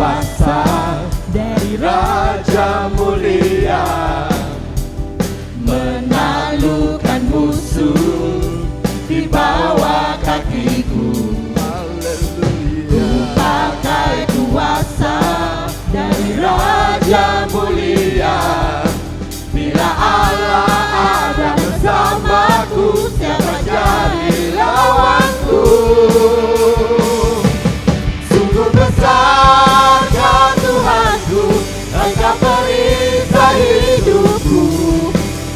kuasa dari Raja mulia, menaklukkan musuh di bawah kakiku. Ku pakai kuasa dari Raja mulia. Bila Allah ada bersamaku, siapa jadi lawanku? Sungguh besar Kau Tuhanku, Engkau perisai hidupku.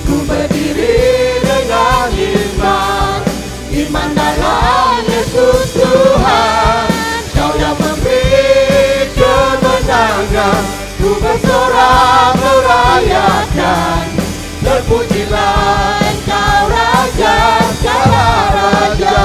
Ku berdiri dengan iman, iman dalam Yesus Tuhan. Kau yang memberi kemenangan, ku bersorak merayakan. Terpujilah Engkau Raja segala raja.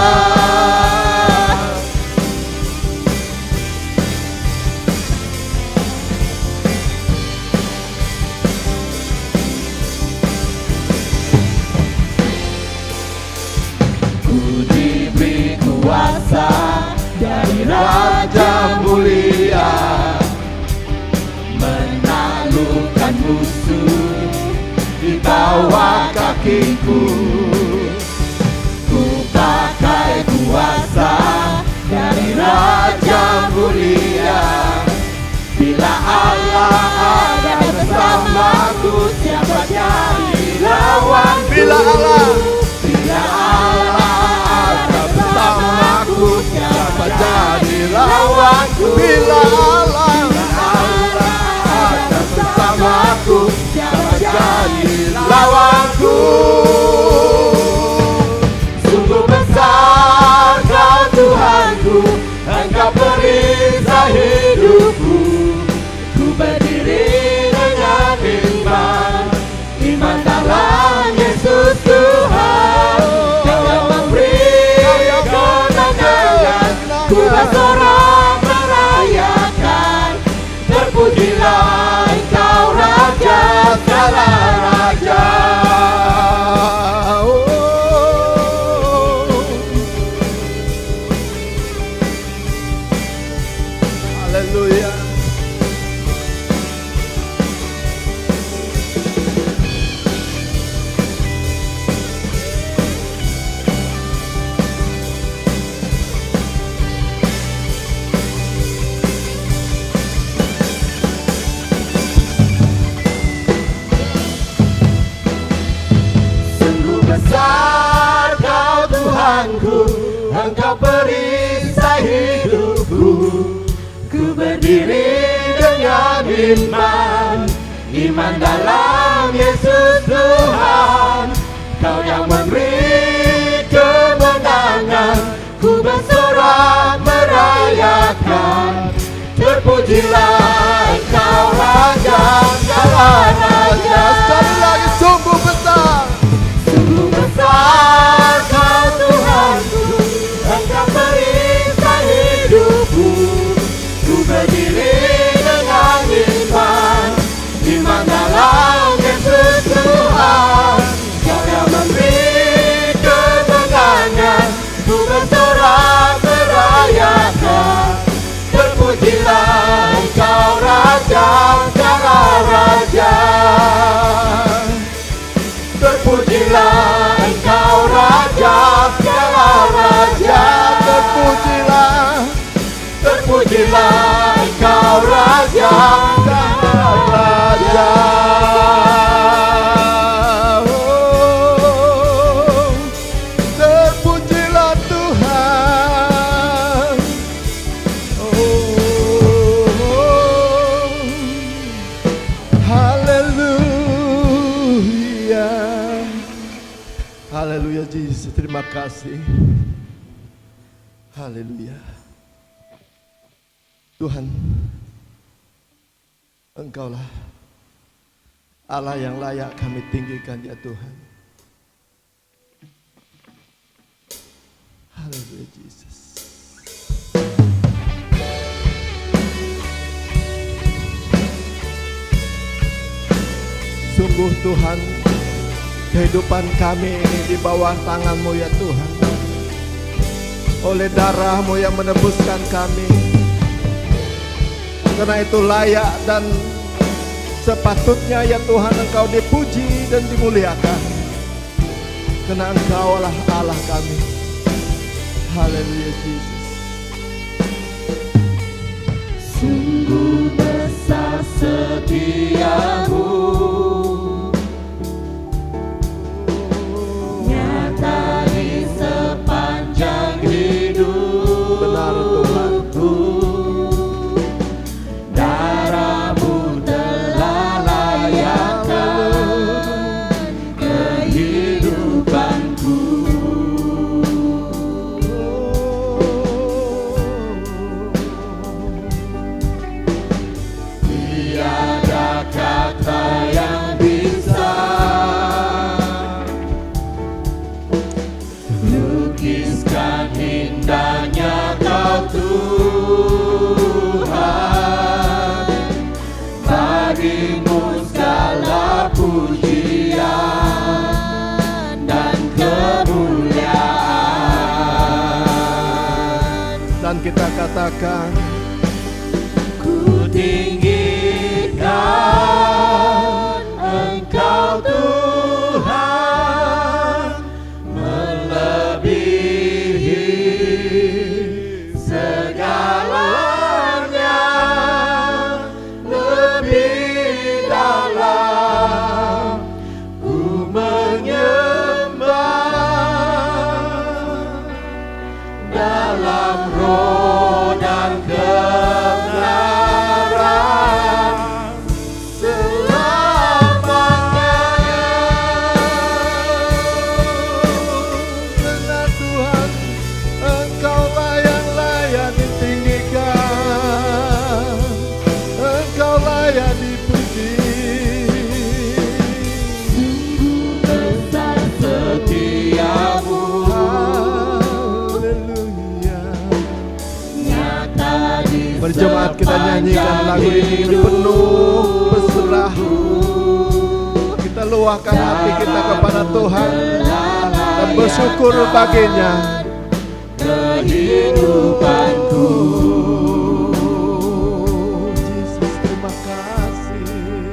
Ku diberi kuasa dari Raja mulia, menaklukkan musuh di bawah kakiku. Ku pakai kuasa dari Raja mulia. Bila Allah ada bersamaku, siapa jadi lawanku? Bila Allah ada bersamaku, siapa jadi lawanku? Bila Allah ada bersamaku, siapa jadi lawanku? Sungguh besar Kau Tuhanku, Engkau perisai hidupku. Ku berdiri dengan iman, iman dalam Yesus Tuhan. Kau yang memberi kemenangan, ku bersorak merayakan. Terpujilah Engkau Raja segala raja. Haleluya. Sungguh besar Kau Tuhanku, Engkau perisai hidupku. Ku berdiri dengan iman, iman dalam Yesus Tuhan. Kau yang memberi kemenangan, ku bersorak merayakan. Terpujilah Engkau Raja segala raja. Sekali lagi, sungguh besar, sungguh besar Kau Tuhanku, Engkau perisai hidupku. Ku berdiri dengan iman, iman dalam Yesus Tuhan. Kau yang memberi kemenangan, ku bersorak merayakan. Terpujilah Engkau Raja segala raja. Terpujilah Engkau Raja segala raja. Terpujilah Engkau Raja segala raja. Terpujilah Tuhan. Haleluya. Haleluya Yesus, terima kasih. Haleluya. Tuhan, Engkaulah Allah yang layak kami tinggikan ya Tuhan. Haleluya Yesus. Sungguh Tuhan, kehidupan kami ini di bawah tangan-Mu ya Tuhan. Oleh darah-Mu yang menebuskan kami, Karena itu layak dan sepatutnya ya Tuhan Engkau dipuji dan dimuliakan. Karena Engkau lah Allah kami. Haleluya Yesus. Sungguh besar setiamu, nyata di sepanjang hidup. Benar Tuhan. Darahmu telah layakkan kehidupanku. Tiada kata yang bisa lukiskan indahnya Kau Tuhan. Bagimu segala pujian dan kemuliaan. Dan kita katakan, Ku tinggikan Engkau Tuhan, melebihi segalanya, lebih dalam ku menyembah dalam roh dan kebenaran selamanya. karena Tuhan Engkaulah yang layak ditinggikan, Engkaulah yang dipuji. Sungguh besar setiamu, Haleluya. nyata di Berjemaat kita nyanyikan lagu ini penuh berserah. Kita luahkan hati kita kepada Tuhan dan bersyukur baginya. kehidupanku. Yesus, terima kasih.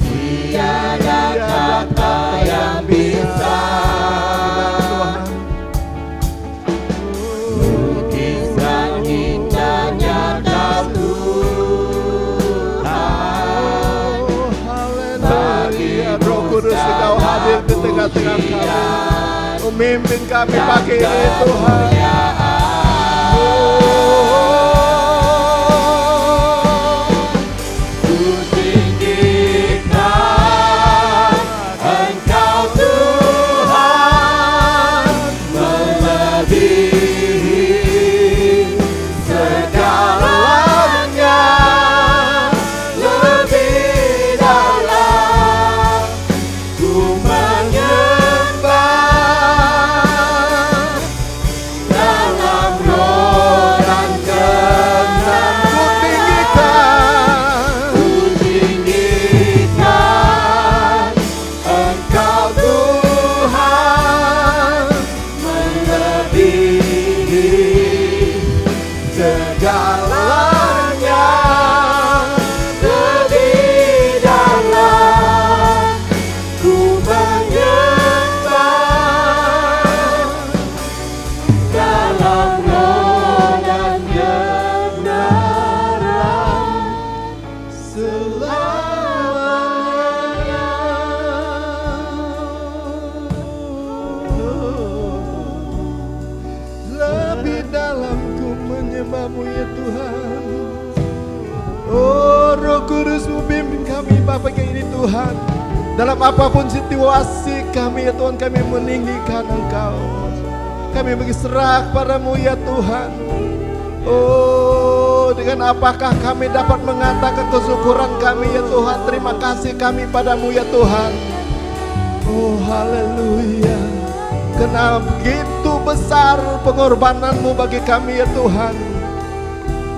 Tiada kata yang bisa lukiskan indahnya Kau Tuhan. Haleluya, Roh Kudus Engkau hadir di tengah-tengah kami, memimpin kami pagi ini Tuhan. Ku tinggikan Engkau Tuhan, melebihi segalanya, lebih dalam ku menyembah dalam roh dan kebenaran. Ku tinggikan Engkau Tuhan, melebihi segalanya, lebih dalam ku menyembah dalam roh dan kebenaran selamanya. Lebih dalam ku menyembah-Mu ya Tuhan. Oh Roh Kudus pimpin kami pagi ini Tuhan. Dalam apapun situasi kami ya Tuhan, kami meninggikan Engkau. Kami berserah padamu ya Tuhan. Oh, dengan apakah kami dapat mengatakan kesyukuran kami ya Tuhan. Terima kasih kami padamu ya Tuhan. Oh haleluya. Karena begitu besar pengorbananmu bagi kami ya Tuhan.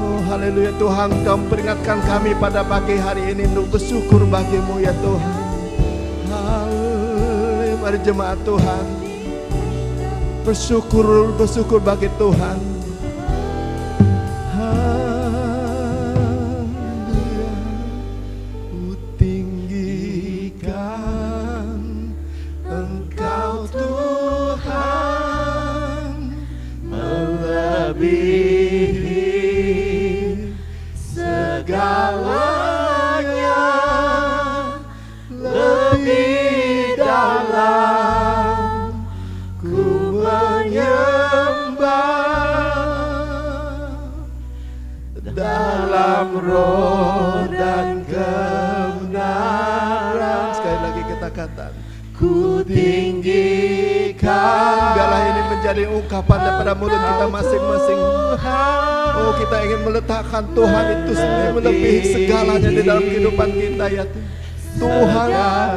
Oh haleluya Tuhan, Kau peringatkan kami pada pagi hari ini untuk bersyukur bagimu ya Tuhan. Haleluya, mari jemaat Tuhan, bersyukur bagi Tuhan. Haleluya. roh dan kebenaran. Sekali lagi kita katakan, ku tinggikan. Biarlah ini menjadi ungkapan daripada mulut kita masing-masing. Oh, kita ingin meletakkan Tuhan itu sendiri melebihi segalanya di dalam kehidupan kita ya Tuhan.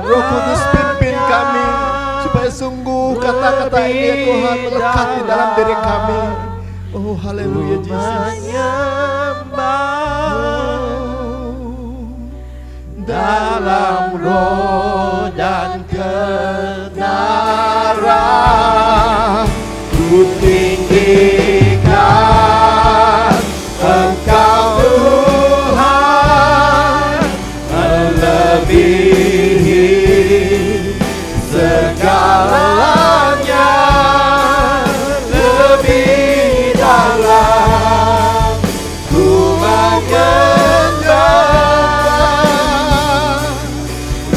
Roh Kudus pimpin kami supaya sungguh kata-kata ini ya Tuhan melekat di dalam diri kami. Oh, haleluya Yesus. Dalam roh dan kebenaran, ku tinggikan Engkau Tuhan, melebihi segalanya, lebih dalam ku mengenal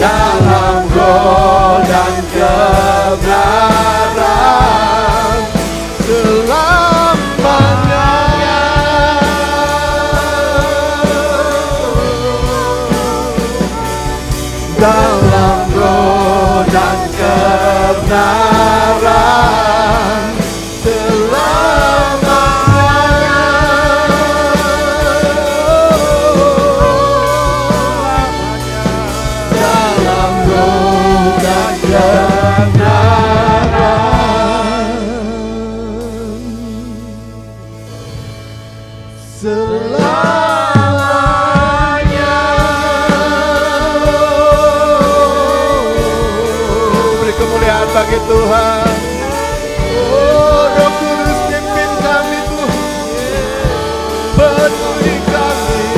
dalam roh dan kebenaran selamanya. Dalam roh dan kebenaran selamanya. Dalam roh dan kebenaran selamanya. Beri kemuliaan bagi Tuhan. Oh, Roh Kudus pimpin kami Tuhan, penuhi kami.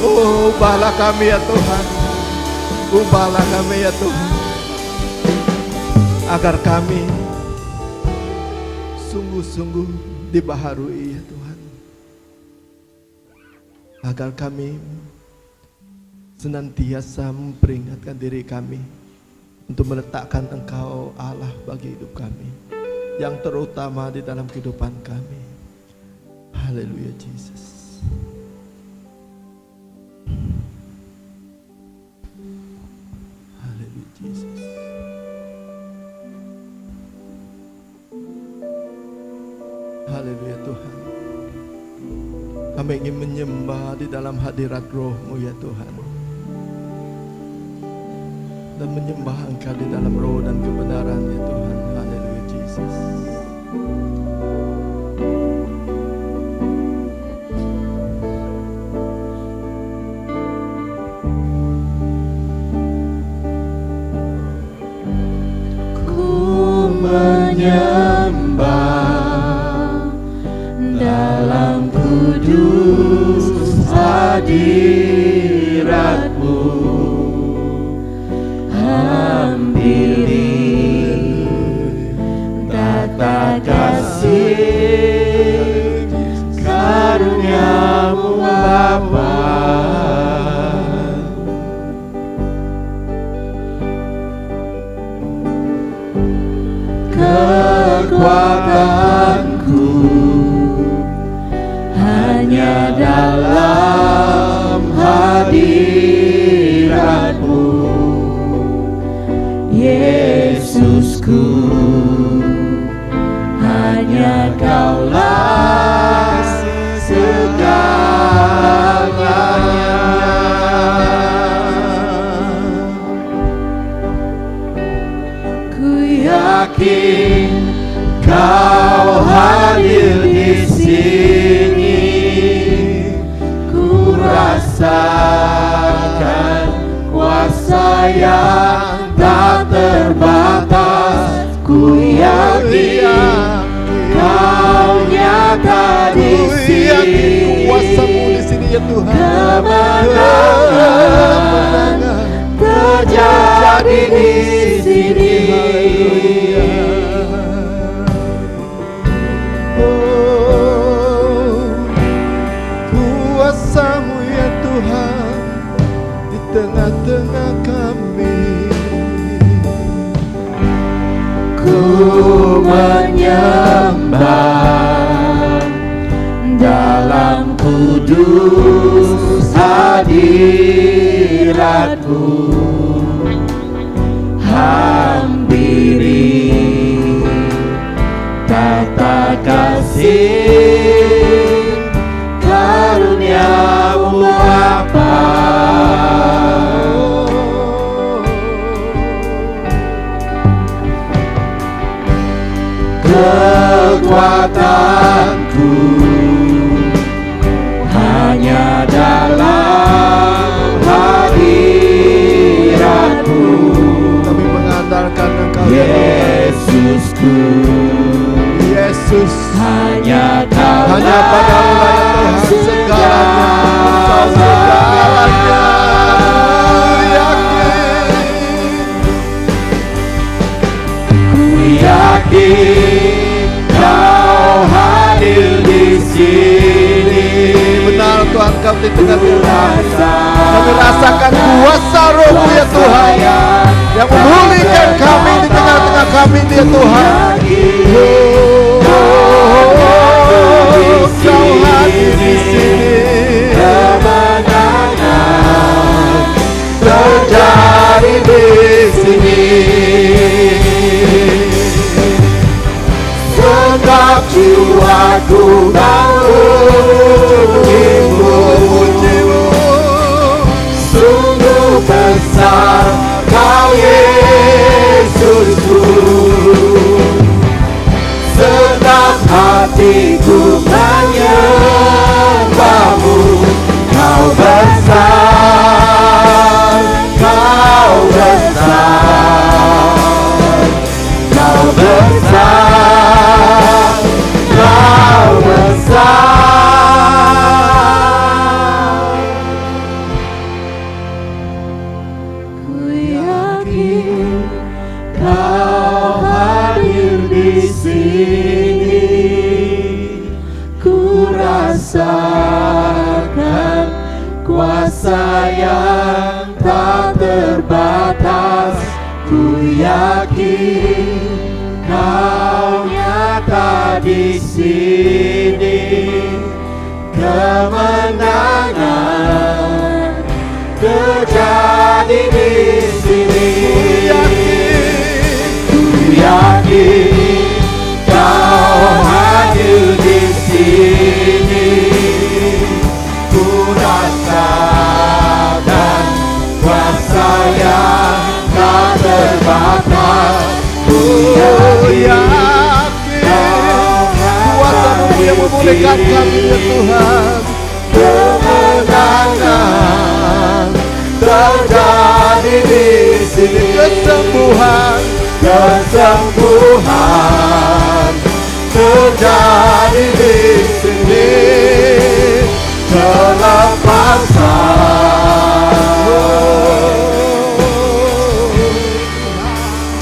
Oh, ubahlah kami ya Tuhan, ubahlah kami ya Tuhan, agar kami sungguh-sungguh dibaharui ya Tuhan, agar kami senantiasa memperingatkan diri kami untuk meletakkan Engkau Allah bagi hidup kami, yang terutama di dalam kehidupan kami. Haleluya Jesus. Haleluya Jesus. Haleluya Tuhan. Kami ingin menyembah di dalam hadirat Roh-Mu ya Tuhan, dan menyembah Engkau di dalam roh dan kebenaran ya Tuhan. Haleluya Jesus. Ku menyembah dalam kudus hadirat-Mu, hampiri tata kasih karunia-Mu Bapa. Kekuatanku hanya dalam hadirat-Mu, Yesusku, hanya Kaulah segalanya. Ku yakin Kau hadir di sini, ku rasakan kuasa yang tak terbatas. Ku yakin Kau nyata di sini, kuasa-Mu di sini ya Tuhan. Kemenangan terjadi di sini. Kuasa-Mu ya Tuhan di tengah-tengah kami. Ku menyembah Yesus, hadiratmu hampiri tata kasih karuniamu Bapa. Kekuatanku hanya dalam hadiratmu. Kami mengandalkan Engkau, Yesusku. Yesus, Hanya hanya Padamu lah ya Tuhan segalanya, Engkau segalanya. Ku yakin Kau hadir di sini. Benar Tuhan, Kau di tengah-tengah kami rasakan kuasa Roh-Mu ya Tuhan yang memulihkan kami di tengah-tengah kami ya Tuhan. Kau hadir di sini, kemenangan terjadi di sini. Sebab jiwaku memuji-Mu, sungguh besar Kau Yesusku. Sedap hatiku menyembah-Mu, Kau besar, Kau besar, Kau besar, Kau besar. Ku yakin Kau hadir di sini. Ku rasakan kuasa yang tak terbatas. Ku yakin Kau nyata di sini. Kemenangan terjadi di sini. Ku yakin Kau hadir di sini. Ku rasakan kuasa yang tak terbatas. Ku yakin kuasa-Mu yang memulihkan kami ya Tuhan. kemenangan terjadi di sini. Kesembuhan terjadi di sini. Kelepasan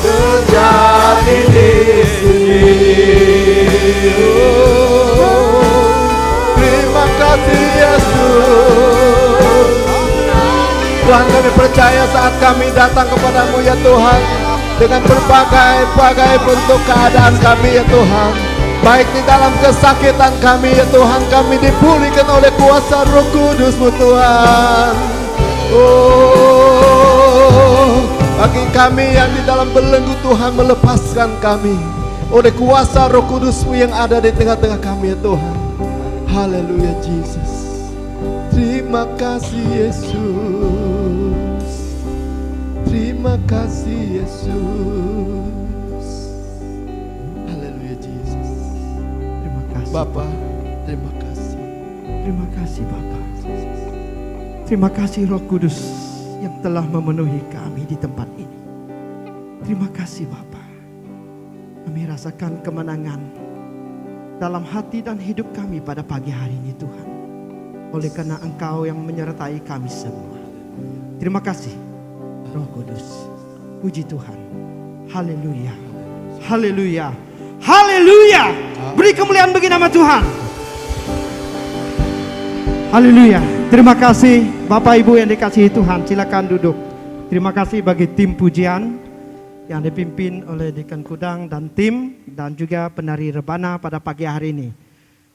terjadi di sini. Terima kasih Yesus. Tuhan, kami percaya saat kami datang kepadamu ya Tuhan, dengan berbagai bentuk keadaan kami ya Tuhan, baik di dalam kesakitan kami ya Tuhan, kami dipulihkan oleh kuasa Roh Kudus-Mu Tuhan. Oh, bagi kami yang di dalam belenggu, Tuhan melepaskan kami oleh kuasa Roh Kudus-Mu yang ada di tengah-tengah kami ya Tuhan. Haleluya Jesus. Terima kasih Yesus. Terima kasih Yesus. Haleluya Jesus. Terima kasih Bapa, terima kasih. Terima kasih Bapa. Terima kasih Roh Kudus yang telah memenuhi kami di tempat ini. Terima kasih Bapa. Kami rasakan kemenangan dalam hati dan hidup kami pada pagi hari ini Tuhan. Oleh karena Engkau yang menyertai kami semua. Terima kasih Roh Kudus. Puji Tuhan. Haleluya. Haleluya. Haleluya. Beri kemuliaan bagi nama Tuhan. Haleluya. Terima kasih Bapak Ibu yang dikasihi Tuhan. Silakan duduk. Terima kasih bagi tim pujian yang dipimpin oleh Dekan Kudang dan tim, dan juga penari rebana pada pagi hari ini.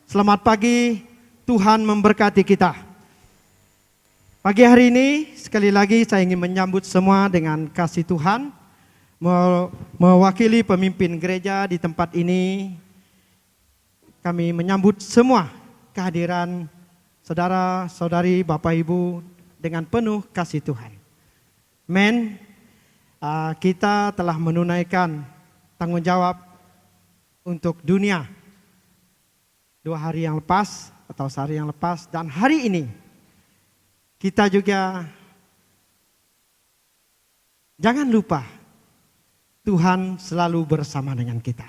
Selamat pagi Tuhan memberkati kita. Pagi hari ini sekali lagi saya ingin menyambut semua dengan kasih Tuhan. Mewakili pemimpin gereja di tempat ini, kami menyambut semua kehadiran saudara-saudari, Bapak Ibu dengan penuh kasih Tuhan. Men, kita telah menunaikan tanggung jawab untuk dunia 2 hari yang lepas atau sehari yang lepas, dan hari ini kita juga jangan lupa Tuhan selalu bersama dengan kita.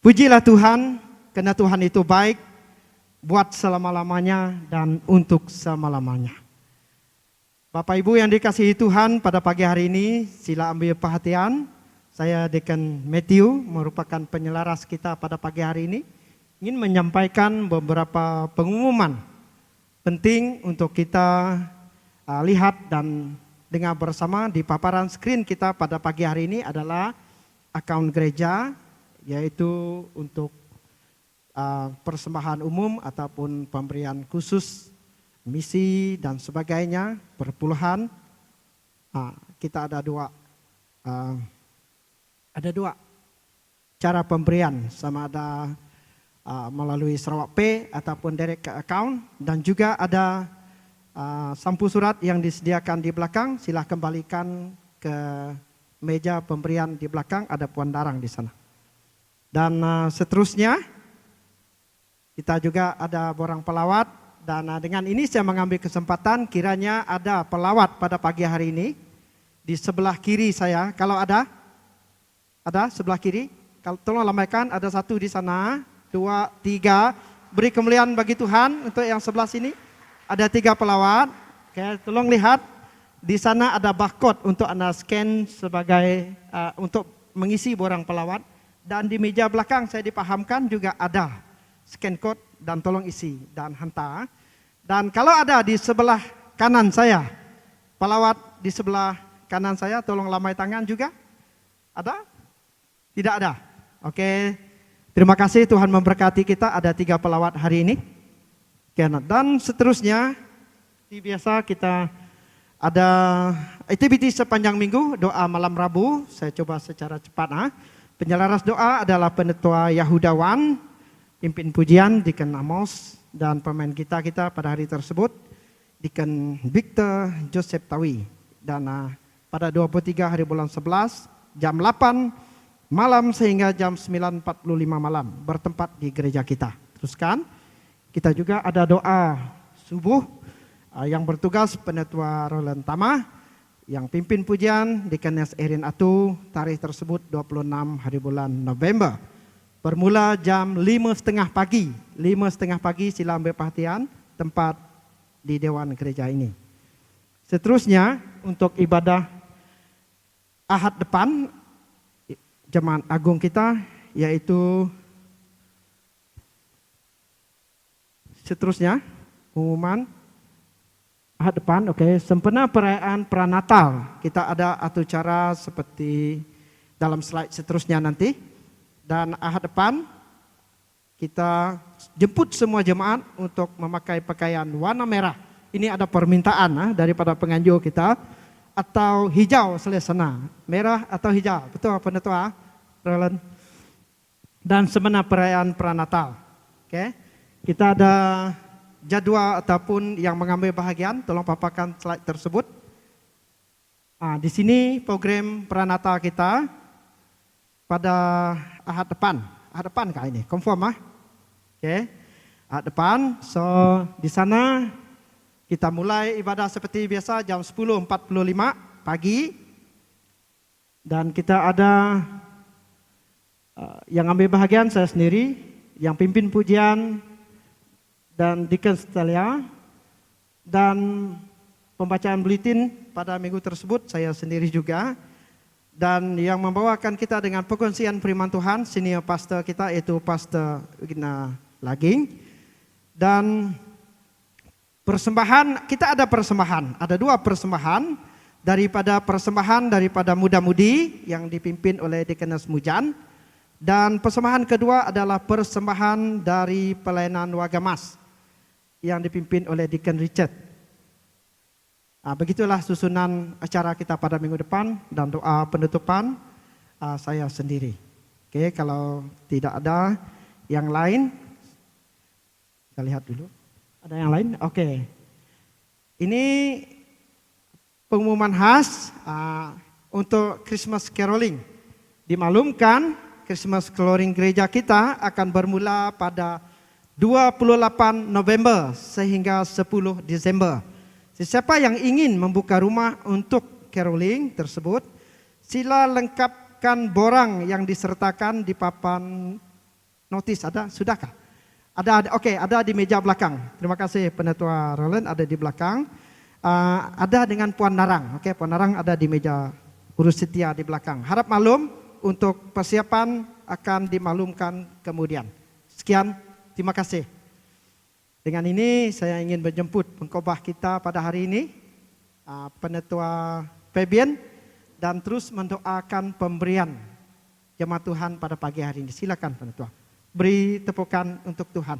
Pujilah Tuhan, karena Tuhan itu baik buat selama-lamanya dan untuk selama-lamanya. Bapak Ibu yang dikasihi Tuhan, pada pagi hari ini sila ambil perhatian. Saya Deacon Matthew, merupakan penyelaras kita pada pagi hari ini, ingin menyampaikan beberapa pengumuman penting untuk kita lihat dan dengar bersama. Di paparan screen kita pada pagi hari ini adalah akaun gereja, yaitu untuk persembahan umum ataupun pemberian khusus, misi dan sebagainya, perpuluhan. Kita ada dua cara pemberian, sama ada melalui Sarawak Pay ataupun direct ke account, dan juga ada sampul surat yang disediakan di belakang. Silahkan kembalikan ke meja pemberian di belakang, ada Puan Darang di sana. Dan seterusnya kita juga ada borang pelawat, dan dengan ini saya mengambil kesempatan, kiranya ada pelawat pada pagi hari ini di sebelah kiri saya. Kalau ada sebelah kiri, kalau tolong lambaikan, ada 1 di sana, 2, 3. Beri kemuliaan bagi Tuhan. Untuk yang sebelah sini ada 3 pelawat. Oke, tolong lihat di sana ada barcode untuk Anda scan sebagai untuk mengisi borang pelawat, dan di meja belakang saya dipahamkan juga ada scan code, dan tolong isi dan hantar. Dan kalau ada di sebelah kanan saya, pelawat di sebelah kanan saya, tolong lambai tangan juga. Ada? Tidak ada. Oke. Terima kasih, Tuhan memberkati kita. Ada 3 pelawat hari ini. Dan seterusnya, seperti biasa kita ada aktiviti sepanjang minggu, doa malam Rabu. Saya coba secara cepat. Penyelaras doa adalah Penetua Yahudawan, pimpin pujian Deacon Amos, dan pemain kita pada hari tersebut Deacon Victor Joseph Tawi. Dan pada 23 hari bulan 11 jam 8 malam sehingga jam 9.45 malam bertempat di gereja kita. Teruskan, kita juga ada doa subuh yang bertugas Penetua Roland Tama, yang pimpin pujian Deaconess Erin Atu. Tarikh tersebut 26 hari bulan November. Bermula jam 5.30 pagi. 5.30 pagi, sila ambil perhatian, tempat di Dewan Gereja ini. Seterusnya untuk ibadah Ahad depan, Jemaat Agung kita, yaitu seterusnya pengumuman Ahad depan. Oke, sempena perayaan Pranatal, kita ada atur cara seperti dalam slide seterusnya nanti. Dan Ahad depan kita jemput semua jemaat untuk memakai pakaian warna merah. Ini ada permintaan daripada penganjur kita, atau hijau selesana, merah atau hijau. Betul Penetua Roland? Dan semena perayaan Pranatal. Oke. Kita ada jadwal ataupun yang mengambil bahagian, tolong paparkan slide tersebut. Di sini program Pranatal kita pada Ahad depan kali ini, confirm Oke. Ahad depan, so di sana kita mulai ibadah seperti biasa jam 10.45 pagi, dan kita ada yang ambil bahagian saya sendiri, yang pimpin pujian dan Deacon Stelia, dan pembacaan buletin pada minggu tersebut saya sendiri juga. Dan yang membawakan kita dengan perkongsian firman Tuhan, senior pastor kita yaitu Pastor Igna Laging. Dan persembahan, kita ada persembahan, ada 2 persembahan, daripada muda-mudi yang dipimpin oleh Deaconess Mujan, dan persembahan kedua adalah persembahan dari pelayanan Warga Mas. yang dipimpin oleh Deacon Richard. Begitulah susunan acara kita pada minggu depan, dan doa penutupan saya sendiri. Oke, kalau tidak ada yang lain, kita lihat dulu. Ada yang lain? Oke. Ini pengumuman khas untuk Christmas Caroling. Dimaklumkan Christmas Caroling gereja kita akan bermula pada 28 November sehingga 10 Desember. Siapa yang ingin membuka rumah untuk caroling tersebut, sila lengkapkan borang yang disertakan di papan notis. Ada? Sudahkah? Ada. Oke, ada di meja belakang. Terima kasih Penetua Roland, ada di belakang. Ada dengan Puan Narang. Oke, Puan Narang ada di meja urus setia di belakang. Harap maklum untuk persiapan akan dimaklumkan kemudian. Sekian, terima kasih. Dengan ini saya ingin menjemput pengkhotbah kita pada hari ini, Penetua Fabian, dan terus mendoakan pemberian jemaat Tuhan pada pagi hari ini. Silakan Penetua, beri tepukan untuk Tuhan.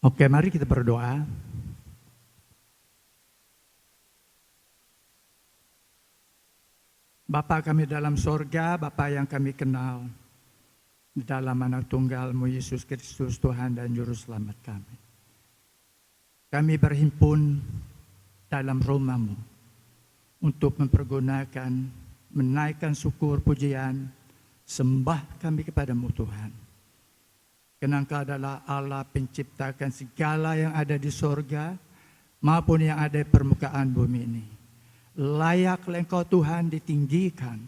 Oke, mari kita berdoa. Bapa kami dalam sorga, Bapa yang kami kenal, di dalam anak tunggal-Mu Yesus Kristus Tuhan dan Juru Selamat kami. Kami berhimpun dalam rumah-Mu untuk mempergunakan, menaikkan syukur pujian, sembah kami kepada-Mu Tuhan. Karena Engkau adalah Allah penciptakan segala yang ada di sorga maupun yang ada di permukaan bumi ini. Layaklah Engkau Tuhan ditinggikan.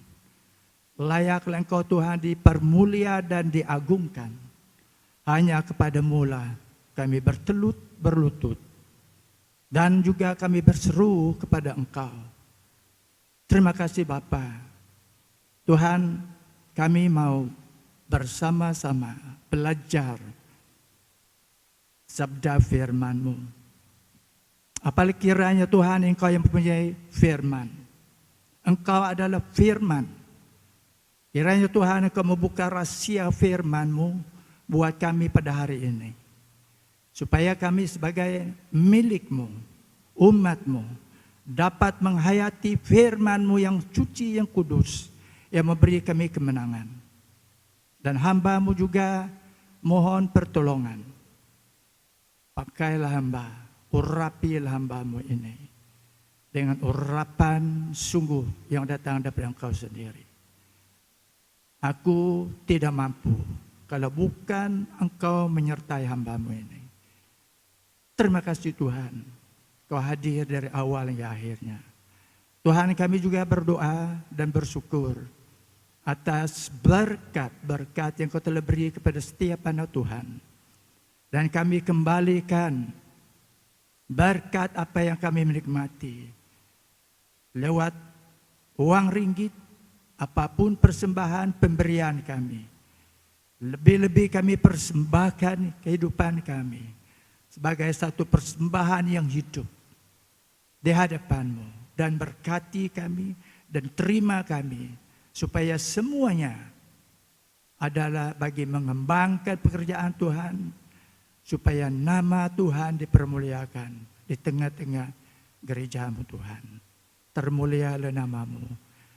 Layaklah Engkau Tuhan dipermulia dan diagungkan. Hanya kepada-Mu lah kami berlutut. Dan juga kami berseru kepada Engkau. Terima kasih Bapa. Tuhan, kami mau bersama-sama belajar sabda firman-Mu. Apalagi kiranya Tuhan Engkau yang mempunyai firman. Engkau adalah firman. Kiranya Tuhan Engkau membuka rahasia firman-Mu buat kami pada hari ini. Supaya kami sebagai milik-Mu, umat-Mu, dapat menghayati firman-Mu yang suci, yang kudus, yang memberi kami kemenangan. Dan hamba-Mu juga mohon pertolongan. Pakailah hamba, urapilah hamba-Mu ini dengan urapan sungguh yang datang dari Engkau sendiri. Aku tidak mampu kalau bukan Engkau menyertai hamba-Mu ini. Terima kasih Tuhan, Kau hadir dari awal hingga akhirnya. Tuhan, kami juga berdoa dan bersyukur atas berkat-berkat yang Kau telah beri kepada setiap anak Tuhan. Dan kami kembalikan berkat apa yang kami menikmati. Lewat uang ringgit, apapun persembahan pemberian kami. Lebih-lebih kami persembahkan kehidupan kami sebagai satu persembahan yang hidup di hadapan-Mu. Dan berkati kami dan terima kami. Supaya semuanya adalah bagi mengembangkan pekerjaan Tuhan. Supaya nama Tuhan dipermuliakan di tengah-tengah gereja-Mu Tuhan. Termulialah nama-Mu.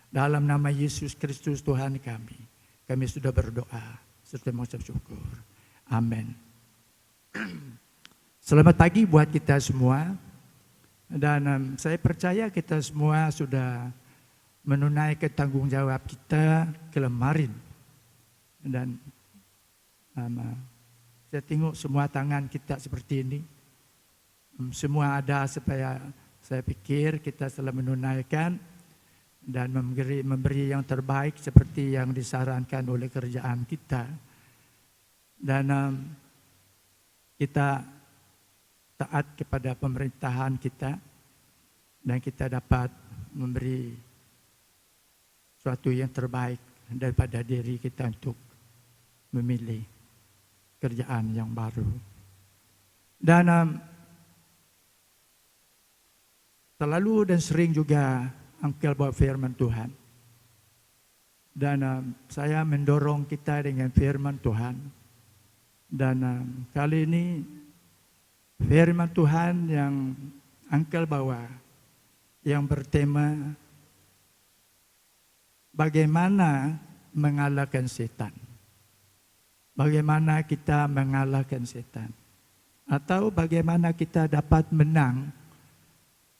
Dalam nama Yesus Kristus Tuhan kami. Kami sudah berdoa. Sudah mengucap syukur. Amin. Selamat pagi buat kita semua. Dan saya percaya kita semua sudah menunaikan tanggung jawab kita kemarin. Dan saya tengok semua tangan kita seperti ini. Semua ada supaya saya pikir kita telah menunaikan. dan memberi yang terbaik seperti yang disarankan oleh kerjaan kita. Dan kita taat kepada pemerintahan kita dan kita dapat memberi suatu yang terbaik daripada diri kita untuk memilih kerjaan yang baru. Dan selalu dan sering juga Uncle bawa firman Tuhan. Dan saya mendorong kita dengan firman Tuhan. Dan kali ini firman Tuhan yang Uncle bawa yang bertema bagaimana mengalahkan setan. Bagaimana kita mengalahkan setan. Atau bagaimana kita dapat menang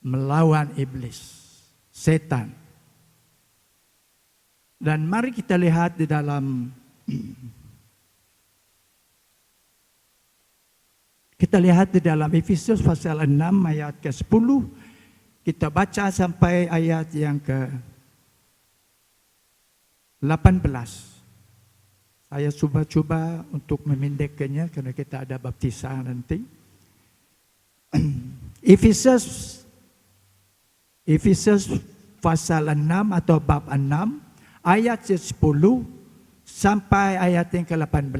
melawan iblis, setan. Dan mari kita lihat di dalam Efesus pasal 6 ayat ke-10. Kita baca sampai ayat yang ke-18. Saya coba untuk memendekkannya karena kita ada baptisan nanti. Efesus pasal 6 atau bab 6 ayat 10 sampai ayat yang ke-18.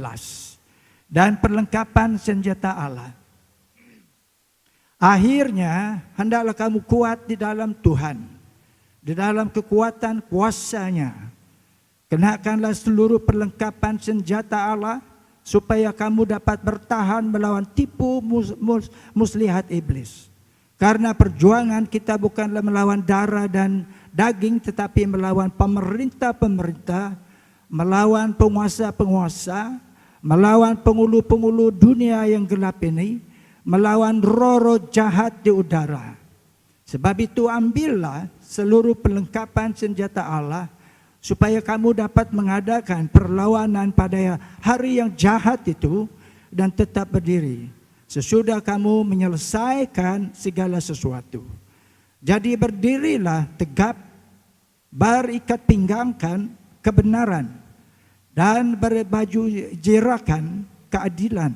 Dan perlengkapan senjata Allah. Akhirnya hendaklah kamu kuat di dalam Tuhan, di dalam kekuatan kuasa-Nya. Kenakanlah seluruh perlengkapan senjata Allah supaya kamu dapat bertahan melawan tipu muslihat iblis. Karena perjuangan kita bukanlah melawan darah dan daging, tetapi melawan pemerintah-pemerintah, melawan penguasa-penguasa, melawan penghulu-penghulu dunia yang gelap ini, melawan roh-roh jahat di udara. Sebab itu ambillah seluruh perlengkapan senjata Allah, supaya kamu dapat mengadakan perlawanan pada hari yang jahat itu dan tetap berdiri sesudah kamu menyelesaikan segala sesuatu. Jadi berdirilah tegap, berikat pinggangkan kebenaran dan berbaju jerakan keadilan.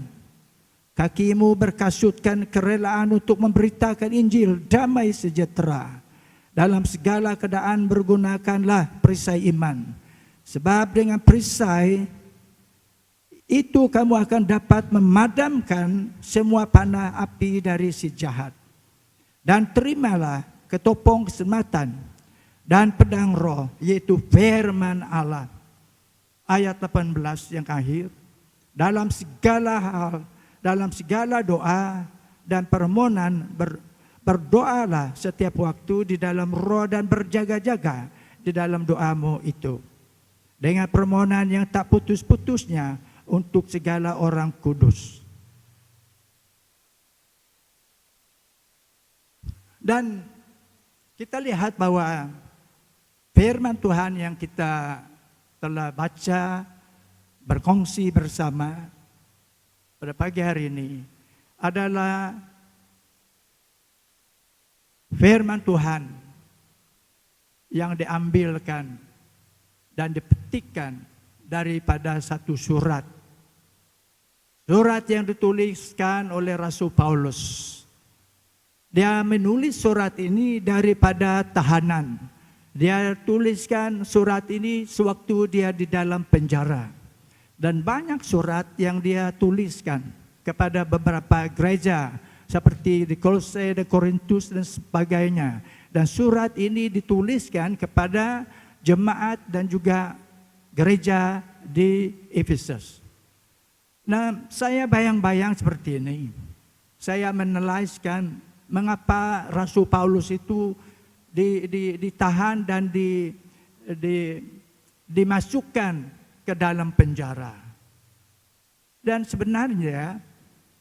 Kakimu berkasutkan kerelaan untuk memberitakan Injil damai sejahtera. Dalam segala keadaan bergunakanlah perisai iman. Sebab dengan perisai itu kamu akan dapat memadamkan semua panah api dari si jahat. Dan terimalah ketopong keselamatan dan pedang roh, yaitu firman Allah. Ayat 18 yang akhir. Dalam segala hal, dalam segala doa dan permohonan berdoalah setiap waktu di dalam roh dan berjaga-jaga di dalam doamu itu. Dengan permohonan yang tak putus-putusnya untuk segala orang kudus. Dan kita lihat bahwa firman Tuhan yang kita telah baca, berkongsi bersama pada pagi hari ini adalah firman Tuhan yang diambilkan dan dipetikkan daripada satu surat. Surat yang dituliskan oleh Rasul Paulus. Dia menulis surat ini daripada tahanan. Dia tuliskan surat ini sewaktu dia di dalam penjara. Dan banyak surat yang dia tuliskan kepada beberapa gereja seperti di Kolose, di Korintus dan sebagainya. Dan surat ini dituliskan kepada jemaat dan juga gereja di Efesus. Nah, saya bayang-bayang seperti ini. Saya menelaskan mengapa Rasul Paulus itu ditahan dan dimasukkan ke dalam penjara. Dan sebenarnya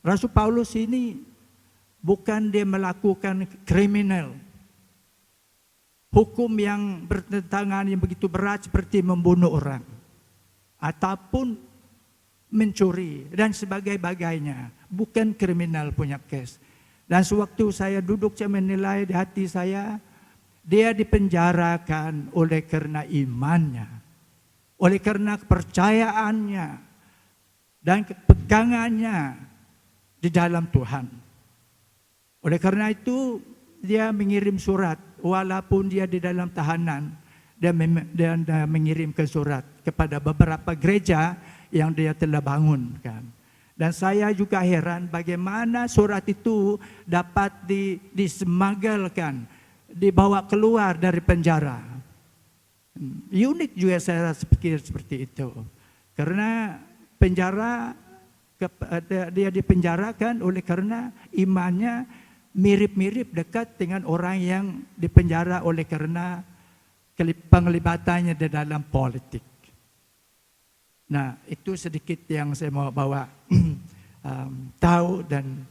Rasul Paulus ini bukan dia melakukan kriminal, hukum yang bertentangan yang begitu berat seperti membunuh orang ataupun mencuri dan sebagainya. Bukan kriminal punya kes. Dan sewaktu saya duduk, saya menilai di hati saya, Dia dipenjarakan oleh karena imannya, oleh karena kepercayaannya dan kepegangannya di dalam Tuhan. Oleh karena itu dia mengirim surat, walaupun dia di dalam tahanan, dia mengirimkan surat kepada beberapa gereja yang dia telah bangunkan. Dan saya juga heran bagaimana surat itu dapat disemagalkan, dibawa keluar dari penjara. Unik juga saya pikir seperti itu. Karena penjara, dia dipenjarakan oleh karena imannya mirip-mirip dekat dengan orang yang dipenjara oleh karena penglibatannya di dalam politik. Nah, itu sedikit yang saya mau bawa tahu dan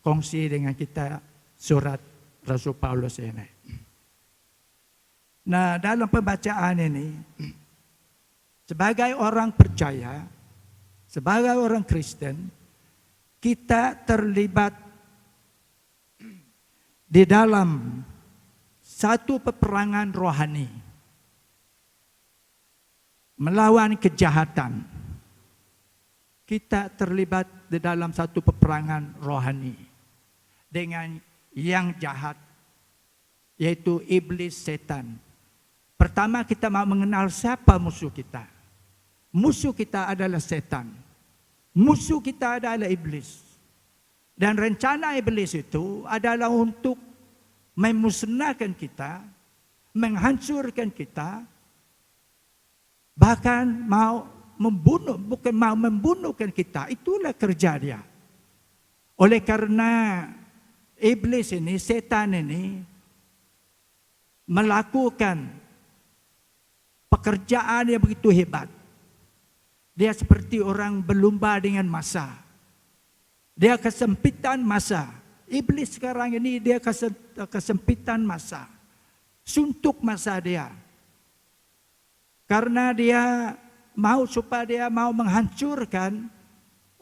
kongsi dengan kita surat Rasul Paulus ini. Nah, dalam pembacaan ini, sebagai orang percaya, sebagai orang Kristen, kita terlibat di dalam satu peperangan rohani melawan kejahatan. Kita terlibat di dalam satu peperangan rohani dengan yang jahat, yaitu iblis setan. Pertama kita mau mengenal siapa musuh kita. Musuh kita adalah setan. Musuh kita adalah iblis. Dan rencana iblis itu adalah untuk memusnahkan kita, menghancurkan kita, bahkan mau membunuh, bukan mau membunuhkan kita. Itulah kerja dia. Oleh karena iblis ini, setan ini melakukan pekerjaan yang begitu hebat. Dia seperti orang berlomba dengan masa. Dia kesempitan masa. Iblis sekarang ini dia kesempitan masa. Suntuk masa dia. Karena dia mau supaya dia mau menghancurkan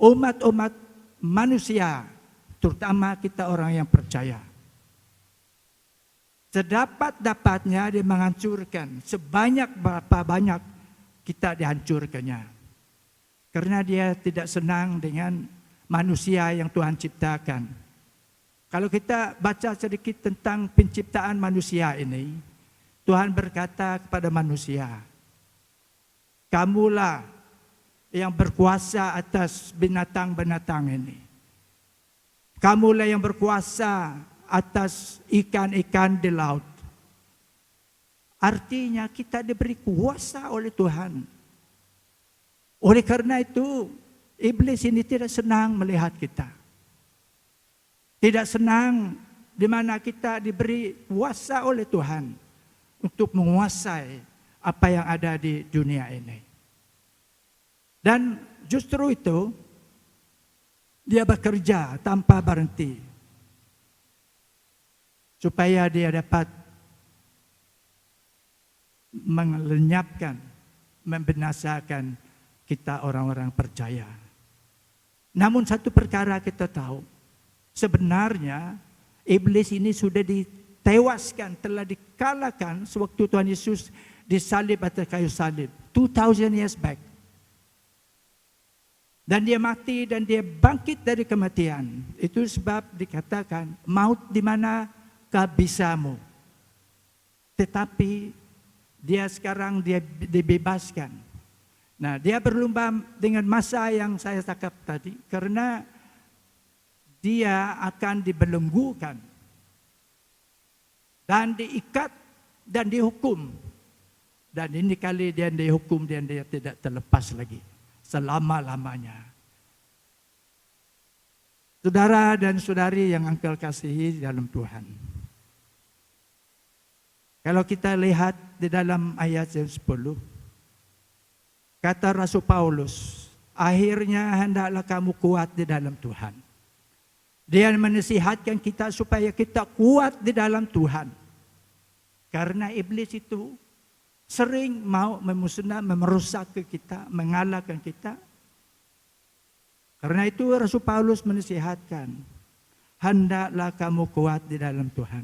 umat-umat manusia. Terutama kita orang yang percaya. Sedapat-dapatnya dia menghancurkan. Sebanyak berapa banyak kita dihancurkannya. Karena dia tidak senang dengan manusia yang Tuhan ciptakan. Kalau kita baca sedikit tentang penciptaan manusia ini, Tuhan berkata kepada manusia, kamulah yang berkuasa atas binatang-binatang ini. Kamulah yang berkuasa atas ikan-ikan di laut. Artinya kita diberi kuasa oleh Tuhan. Oleh karena itu, iblis ini tidak senang melihat kita. Tidak senang di mana kita diberi kuasa oleh Tuhan untuk menguasai apa yang ada di dunia ini. Dan justru itu, dia bekerja tanpa berhenti. Supaya dia dapat melenyapkan, membinasakan kita orang-orang percaya. Namun satu perkara kita tahu, sebenarnya iblis ini sudah ditewaskan, telah dikalahkan sewaktu Tuhan Yesus disalib atas kayu salib 2000 years back. Dan dia mati dan dia bangkit dari kematian. Itu sebab dikatakan maut di mana kehabisamu. Tetapi dia sekarang dia dibebaskan. Nah, dia berlomba dengan masa yang saya cakap tadi karena dia akan dibelenggukan dan diikat dan dihukum. Dan ini kali dia dihukum dan dia tidak terlepas lagi selama-lamanya. Saudara dan saudari yang engkau kasihi dalam Tuhan. Kalau kita lihat di dalam ayat yang 10, kata Rasul Paulus, akhirnya hendaklah kamu kuat di dalam Tuhan. Dia menasihatkan kita supaya kita kuat di dalam Tuhan. Karena iblis itu sering mau memusnah, merusak kita, mengalahkan kita. Karena itu Rasul Paulus menasihatkan, hendaklah kamu kuat di dalam Tuhan.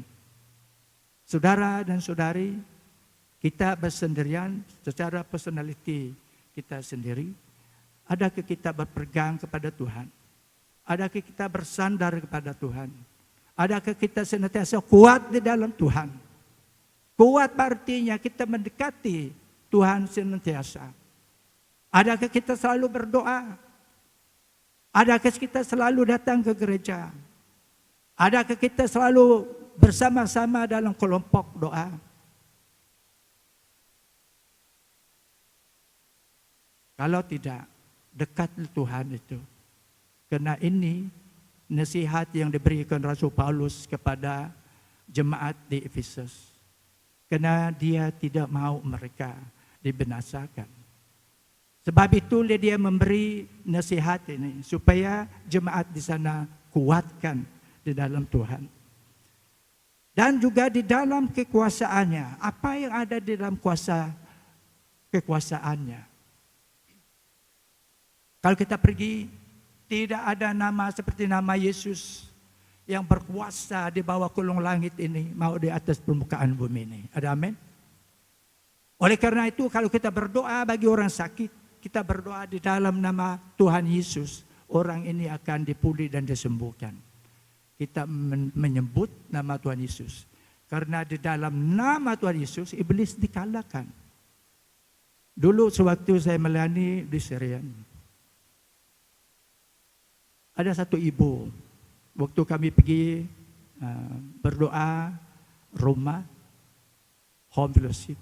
Saudara dan saudari, kita bersendirian secara personality kita sendiri. Adakah kita berpegang kepada Tuhan? Adakah kita bersandar kepada Tuhan? Adakah kita senantiasa kuat di dalam Tuhan? Kuat artinya kita mendekati Tuhan senantiasa. Adakah kita selalu berdoa? Adakah kita selalu datang ke gereja? Adakah kita selalu bersama-sama dalam kelompok doa? Kalau tidak, dekatlah Tuhan itu. Karena ini nasihat yang diberikan Rasul Paulus kepada jemaat di Efesus. Karena dia tidak mau mereka dibinasakan. Sebab itu dia memberi nasihat ini supaya jemaat di sana kuatkan di dalam Tuhan. Dan juga di dalam kekuasaannya. Apa yang ada di dalam kekuasaannya? Kalau kita pergi, tidak ada nama seperti nama Yesus yang berkuasa di bawah kolong langit ini, mau di atas permukaan bumi ini. Ada amin? Oleh karena itu, kalau kita berdoa bagi orang sakit, kita berdoa di dalam nama Tuhan Yesus, orang ini akan dipulih dan disembuhkan. Kita menyebut nama Tuhan Yesus. Karena di dalam nama Tuhan Yesus, iblis dikalahkan. Dulu sewaktu saya melayani di Syrian, ada satu ibu, waktu kami pergi berdoa rumah, home fellowship.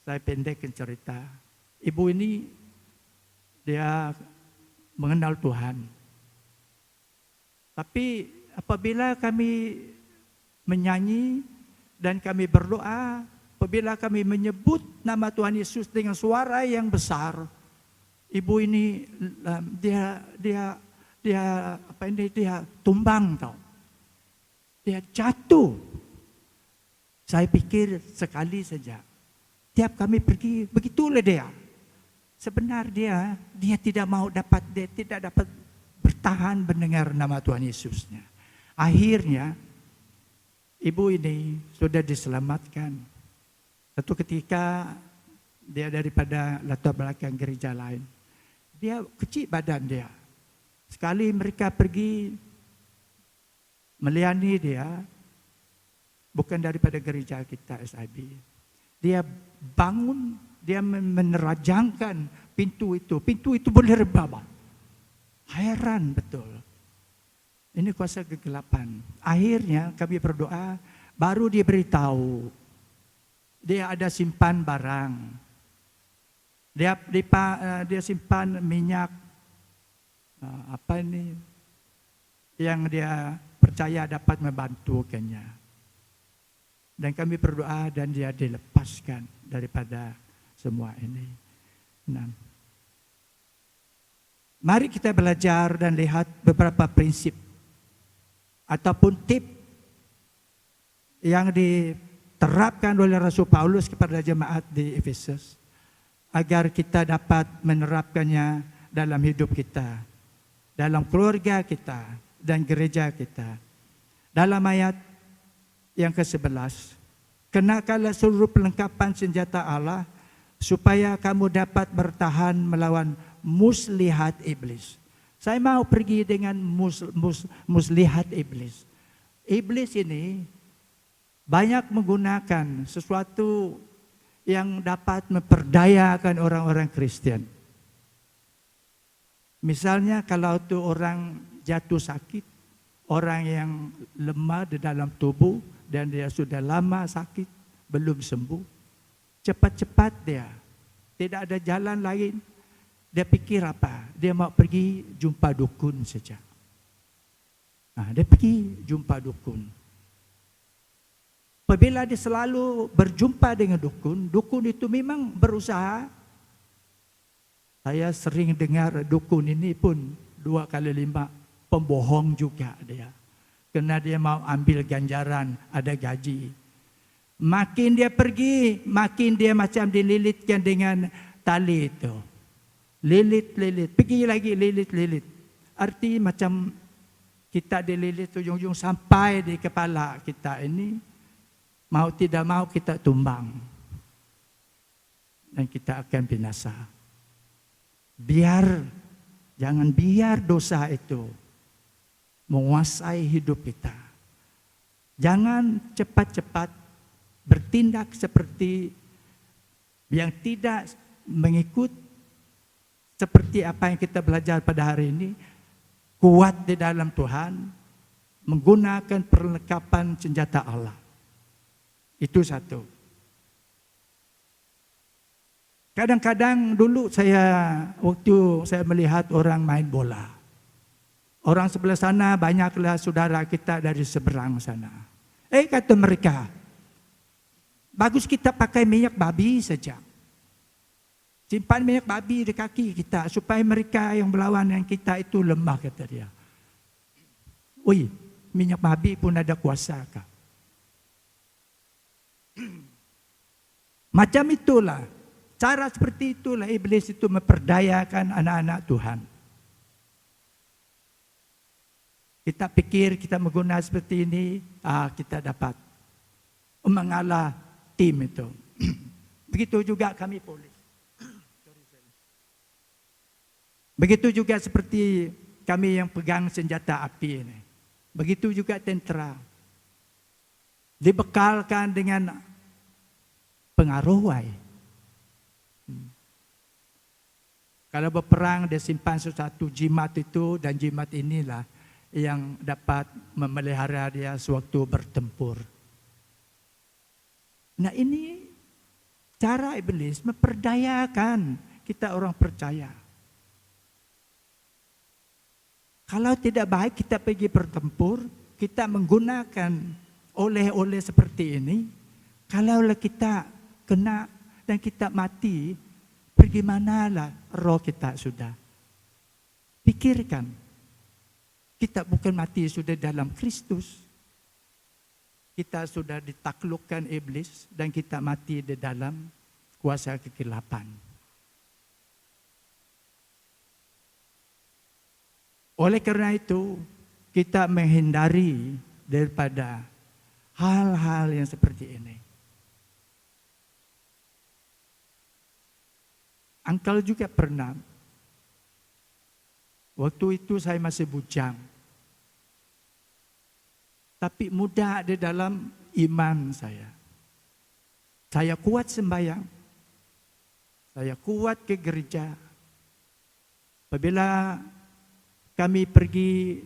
Saya pendekkan cerita. Ibu ini dia mengenal Tuhan. Tapi apabila kami menyanyi dan kami berdoa, apabila kami menyebut nama Tuhan Yesus dengan suara yang besar, ibu ini dia tumbang tau. Dia jatuh. Saya pikir sekali saja. Tiap kami pergi, begitulah dia. Sebenarnya dia tidak dapat bertahan mendengar nama Tuhan Yesusnya. Akhirnya ibu ini sudah diselamatkan. Satu ketika dia daripada latar belakang gereja lain. Dia kecil badan dia. Sekali mereka pergi melayani dia, bukan daripada gereja kita SIB. Dia bangun, dia menerajangkan pintu itu. Pintu itu boleh rebah. Heran betul. Ini kuasa kegelapan. Akhirnya kami berdoa, baru dia beritahu. Dia ada simpan barang. Dia simpan minyak. Apa ini yang dia percaya dapat membantukannya. Dan kami berdoa dan dia dilepaskan daripada semua ini. Nah, mari kita belajar dan lihat beberapa prinsip ataupun tip yang diterapkan oleh Rasul Paulus kepada jemaat di Efesus agar kita dapat menerapkannya dalam hidup kita, dalam keluarga kita dan gereja kita. Dalam ayat yang ke-11, kenakanlah seluruh perlengkapan senjata Allah supaya kamu dapat bertahan melawan muslihat iblis. Saya mau pergi dengan muslihat iblis. Iblis ini banyak menggunakan sesuatu yang dapat memperdayakan orang-orang Kristen. Misalnya kalau itu orang jatuh sakit, orang yang lemah di dalam tubuh dan dia sudah lama sakit, belum sembuh. Cepat-cepat dia, tidak ada jalan lain. Dia pikir apa? Dia mau pergi jumpa dukun saja. Nah, dia pergi jumpa dukun. Apabila dia selalu berjumpa dengan dukun, dukun itu memang berusaha. Saya sering dengar dukun ini pun 2 kali 5 pembohong juga dia. Karena dia mau ambil ganjaran, ada gaji. Makin dia pergi, makin dia macam dililitkan dengan tali itu. Lilit, pergi lagi lilit. Arti macam kita dililit ujung-ujung sampai di kepala kita ini. mau tidak mau kita tumbang. Dan kita akan binasa. Jangan biar dosa itu menguasai hidup kita. Jangan cepat-cepat bertindak seperti yang tidak mengikut seperti apa yang kita belajar pada hari ini. Kuat di dalam Tuhan, menggunakan perlengkapan senjata Allah. Itu satu. Kadang-kadang dulu waktu saya melihat orang main bola. Orang sebelah sana banyaklah saudara kita dari seberang sana. Kata mereka, bagus kita pakai minyak babi saja. Simpan minyak babi di kaki kita supaya mereka yang melawan yang kita itu lemah, kata dia. Minyak babi pun ada kuasa kah? Macam itulah. Cara seperti itulah iblis itu memperdayakan anak-anak Tuhan. Kita pikir kita menggunakan seperti ini, kita dapat mengalah tim itu. Begitu juga kami polis. Begitu juga seperti kami yang pegang senjata api ini. Begitu juga tentara. Dibekalkan dengan pengaruh. Kalau berperang dia simpan sesuatu jimat itu, dan jimat inilah yang dapat memelihara dia sewaktu bertempur. Nah, ini cara iblis memperdayakan kita orang percaya. Kalau tidak baik kita pergi bertempur, kita menggunakan oleh-oleh seperti ini. Kalaulah kita kena dan kita mati, bagaimanalah roh kita sudah? Pikirkan, kita bukan mati sudah dalam Kristus. Kita sudah ditaklukkan iblis dan kita mati di dalam kuasa kegelapan. Oleh karena itu, kita menghindari daripada hal-hal yang seperti ini. Angkal juga pernah, waktu itu saya masih bujang, tapi muda di dalam iman saya. Saya kuat sembahyang, saya kuat ke gereja. Apabila kami pergi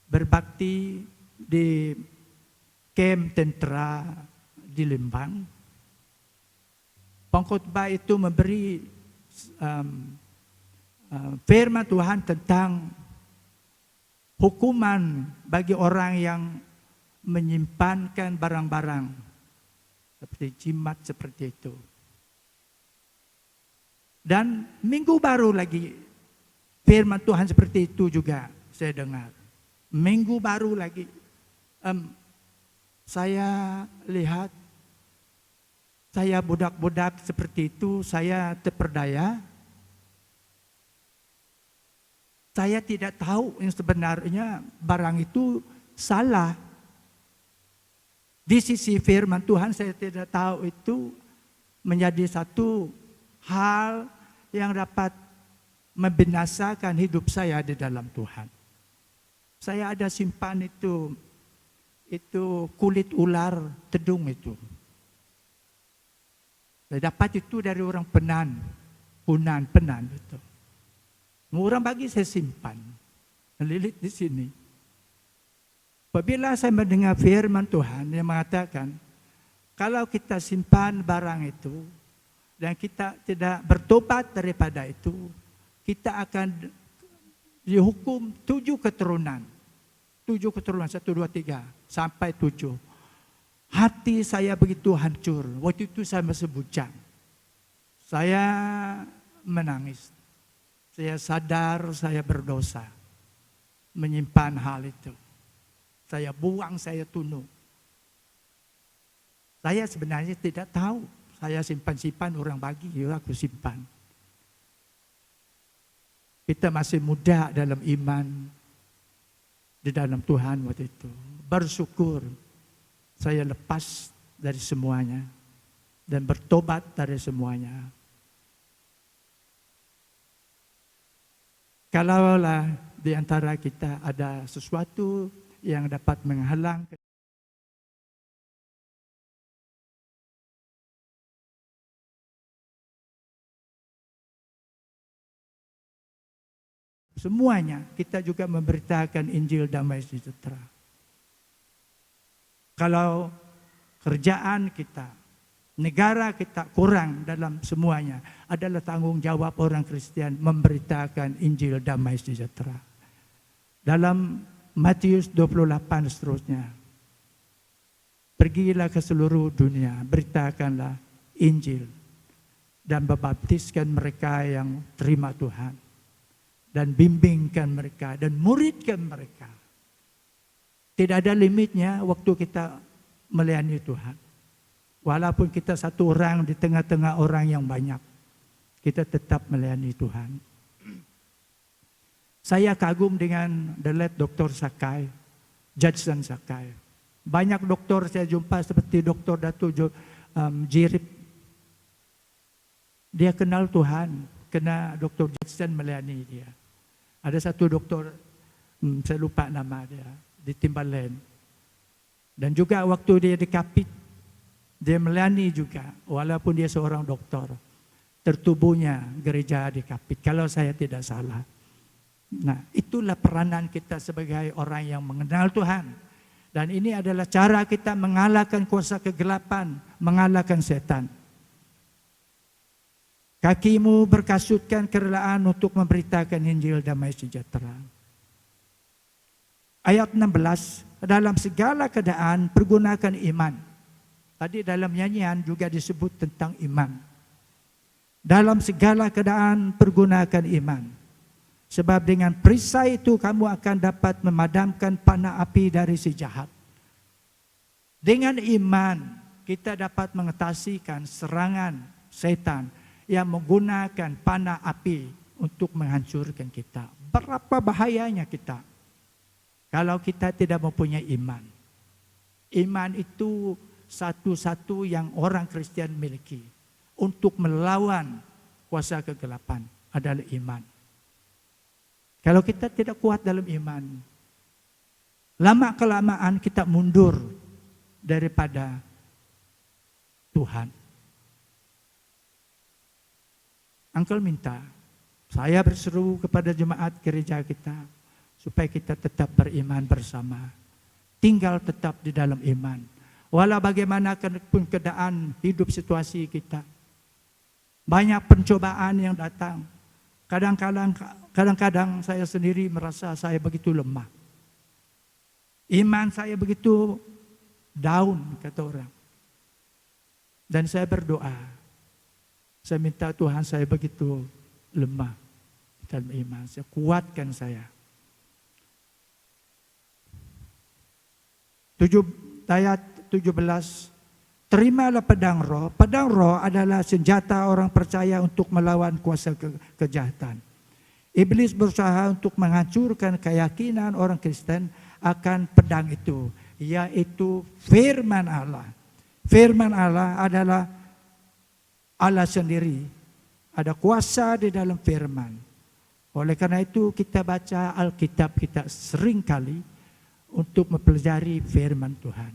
berbakti di kamp tentara di Lembang, pengkhotbah itu memberi firman Tuhan tentang hukuman bagi orang yang menyimpankan barang-barang seperti jimat seperti itu. Dan minggu baru lagi firman Tuhan seperti itu juga saya dengar. Minggu baru lagi saya lihat, saya budak-budak seperti itu, saya terperdaya. Saya tidak tahu yang sebenarnya barang itu salah. Di sisi firman Tuhan saya tidak tahu itu menjadi satu hal yang dapat membinasakan hidup saya di dalam Tuhan. Saya ada simpan itu kulit ular tedung itu. Saya dapat itu dari orang penan itu. Orang bagi saya simpan, melilit di sini. Apabila saya mendengar firman Tuhan yang mengatakan, kalau kita simpan barang itu dan kita tidak bertobat daripada itu, kita akan dihukum 7 keturunan. 7 keturunan, 1, 2, 3, sampai 7. Hati saya begitu hancur. Waktu itu saya masih bujang. Saya menangis. Saya sadar saya berdosa. Menyimpan hal itu. Saya buang, saya tunuh. Saya sebenarnya tidak tahu. Saya simpan-simpan, orang bagi, aku simpan. Kita masih muda dalam iman. Di dalam Tuhan waktu itu. Bersyukur. Saya lepas dari semuanya dan bertobat dari semuanya. Kalaulah di antara kita ada sesuatu yang dapat menghalang semuanya, kita juga memberitakan Injil damai sejahtera. Kalau kerjaan kita, negara kita kurang dalam semuanya, adalah tanggung jawab orang Kristen memberitakan Injil damai sejahtera. Dalam Matius 28 seterusnya, pergilah ke seluruh dunia, beritakanlah Injil dan membaptiskan mereka yang terima Tuhan, dan bimbingkan mereka dan muridkan mereka. Tidak ada limitnya waktu kita melayani Tuhan. Walaupun kita satu orang di tengah-tengah orang yang banyak, kita tetap melayani Tuhan. Saya kagum dengan the late Dr. Sakai, Judson Sakai. Banyak doktor saya jumpa seperti Dr. Dato' Jirip. Dia kenal Tuhan, karena Dr. Judson melayani dia. Ada satu doktor, saya lupa nama dia, di Timbaland. Dan juga waktu dia di Kapit, dia melayani juga, walaupun dia seorang doktor. Tertubuhnya gereja di Kapit, kalau saya tidak salah. Nah, itulah peranan kita sebagai orang yang mengenal Tuhan. Dan ini adalah cara kita mengalahkan kuasa kegelapan, mengalahkan setan. Kakimu berkasutkan kerelaan untuk memberitakan Injil damai sejahtera. Ayat 16, dalam segala keadaan pergunakan iman. Tadi dalam nyanyian juga disebut tentang iman. Dalam segala keadaan pergunakan iman. Sebab dengan perisai itu kamu akan dapat memadamkan panah api dari si jahat. Dengan iman kita dapat mengatasikan serangan setan yang menggunakan panah api untuk menghancurkan kita. Berapa bahayanya kita kalau kita tidak mempunyai iman. Iman itu satu-satu yang orang Kristen miliki untuk melawan kuasa kegelapan adalah iman. Kalau kita tidak kuat dalam iman, lama-kelamaan kita mundur daripada Tuhan. Uncle minta, saya berseru kepada jemaat gereja kita, supaya kita tetap beriman bersama. Tinggal tetap di dalam iman. Walau bagaimanapun keadaan hidup situasi kita. Banyak pencobaan yang datang. Kadang-kadang saya sendiri merasa saya begitu lemah. Iman saya begitu down, kata orang. Dan saya berdoa. Saya minta Tuhan, saya begitu lemah dalam iman. Saya kuatkan saya. Ayat 17. Terimalah pedang roh. Pedang roh adalah senjata orang percaya untuk melawan kuasa kejahatan. Iblis berusaha untuk menghancurkan keyakinan orang Kristen akan pedang itu, yaitu firman Allah. Firman Allah adalah Allah sendiri. Ada kuasa di dalam firman. Oleh karena itu kita baca Alkitab kita seringkali untuk mempelajari firman Tuhan.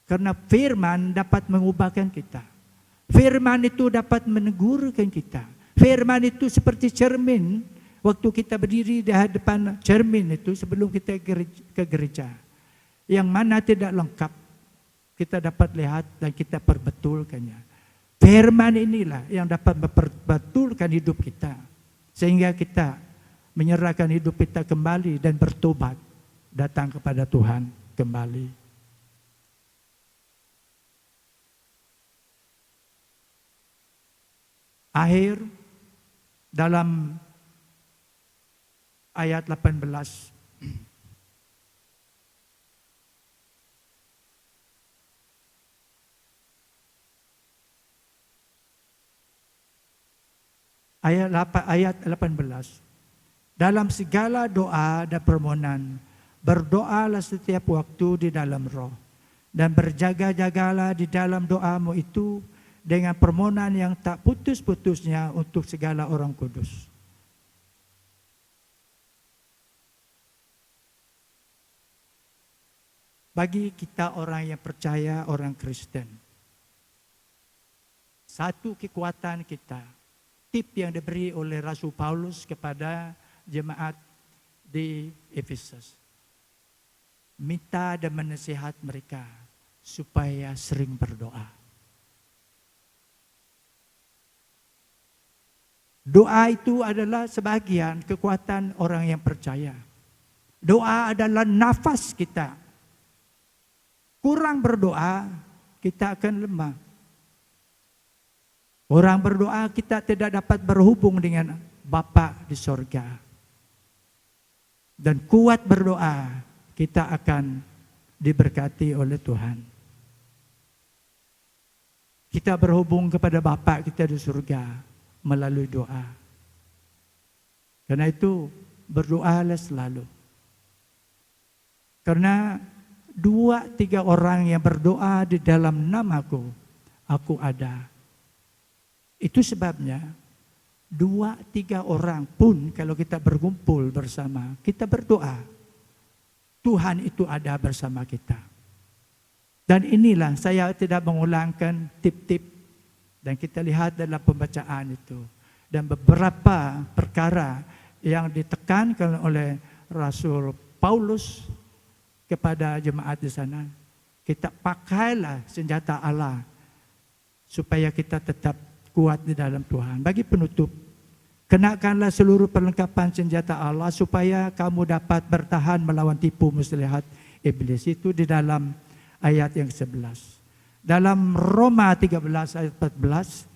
Karena firman dapat mengubahkan kita. Firman itu dapat menegurkan kita. Firman itu seperti cermin. Waktu kita berdiri di hadapan cermin itu sebelum kita ke gereja. Yang mana tidak lengkap. Kita dapat lihat dan kita perbetulkannya. Firman inilah yang dapat memperbetulkan hidup kita. Sehingga kita menyerahkan hidup kita kembali dan bertobat. Datang kepada Tuhan kembali. Akhir dalam ayat 18. Ayat 18. Dalam segala doa dan permohonan, berdoalah setiap waktu di dalam roh. Dan berjaga-jagalah di dalam doamu itu dengan permohonan yang tak putus-putusnya untuk segala orang kudus. Bagi kita orang yang percaya, orang Kristen, satu kekuatan kita, tip yang diberi oleh Rasul Paulus kepada jemaat di Efesus. Minta dan menasihat mereka supaya sering berdoa. Doa itu adalah sebagian kekuatan orang yang percaya. Doa adalah nafas kita. Kurang berdoa, kita akan lemah. Orang berdoa, kita tidak dapat berhubung dengan Bapa di sorga. Dan kuat berdoa, kita akan diberkati oleh Tuhan. Kita berhubung kepada Bapa kita di surga melalui doa. Karena itu berdoalah selalu. Karena 2-3 orang yang berdoa di dalam namaku, aku ada. Itu sebabnya 2-3 orang pun kalau kita berkumpul bersama, kita berdoa. Tuhan itu ada bersama kita. Dan inilah saya tidak mengulangkan tip-tip dan kita lihat dalam pembacaan itu. Dan beberapa perkara yang ditekankan oleh Rasul Paulus kepada jemaat di sana. Kita pakailah senjata Allah supaya kita tetap kuat di dalam Tuhan. Bagi penutup, kenakanlah seluruh perlengkapan senjata Allah supaya kamu dapat bertahan melawan tipu muslihat iblis. Itu di dalam ayat yang 11. Dalam Roma 13 ayat 14,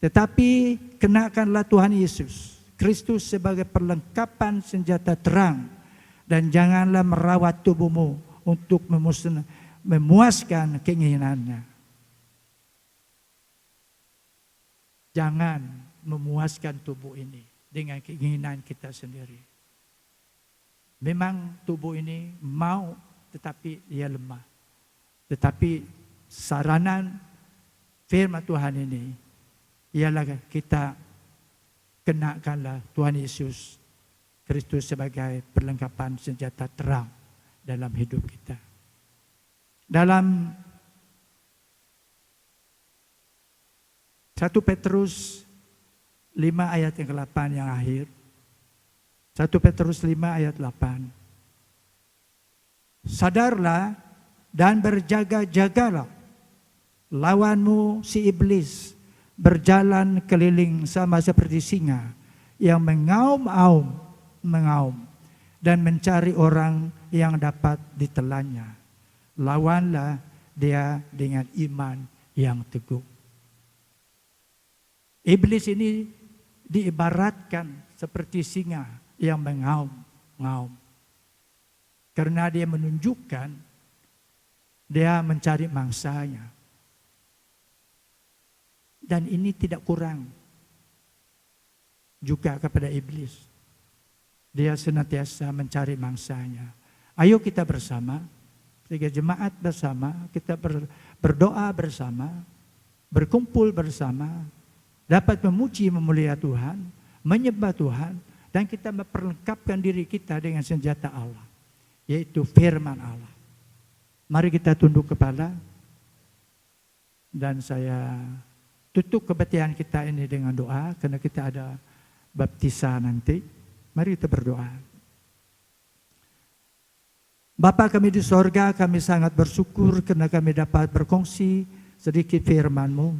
tetapi kenakanlah Tuhan Yesus Kristus sebagai perlengkapan senjata terang dan janganlah merawat tubuhmu untuk memuaskan keinginannya. Jangan memuaskan tubuh ini dengan keinginan kita sendiri. Memang tubuh ini mau tetapi dia lemah. Tetapi saranan firman Tuhan ini ialah kita kenakanlah Tuhan Yesus Kristus sebagai perlengkapan senjata terang dalam hidup kita. Dalam 1 Petrus 5 ayat yang ke-8 yang akhir. 1 Petrus 5 ayat 8. Sadarlah dan berjaga-jagalah. Lawanmu si iblis berjalan keliling sama seperti singa yang mengaum dan mencari orang yang dapat ditelannya. Lawanlah dia dengan iman yang teguh. Iblis ini diibaratkan seperti singa yang mengaum. Karena dia menunjukkan dia mencari mangsanya. Dan ini tidak kurang juga kepada iblis. Dia senantiasa mencari mangsanya. Ayo kita bersama, tiga jemaat bersama, kita berdoa bersama, berkumpul bersama, dapat memuji memulia Tuhan, menyembah Tuhan, dan kita memperlengkapkan diri kita dengan senjata Allah, yaitu firman Allah. Mari kita tunduk kepala dan saya tutup kebaktian kita ini dengan doa karena kita ada baptisa nanti. Mari kita berdoa. Bapa kami di sorga, kami sangat bersyukur karena kami dapat berkongsi sedikit firman-Mu.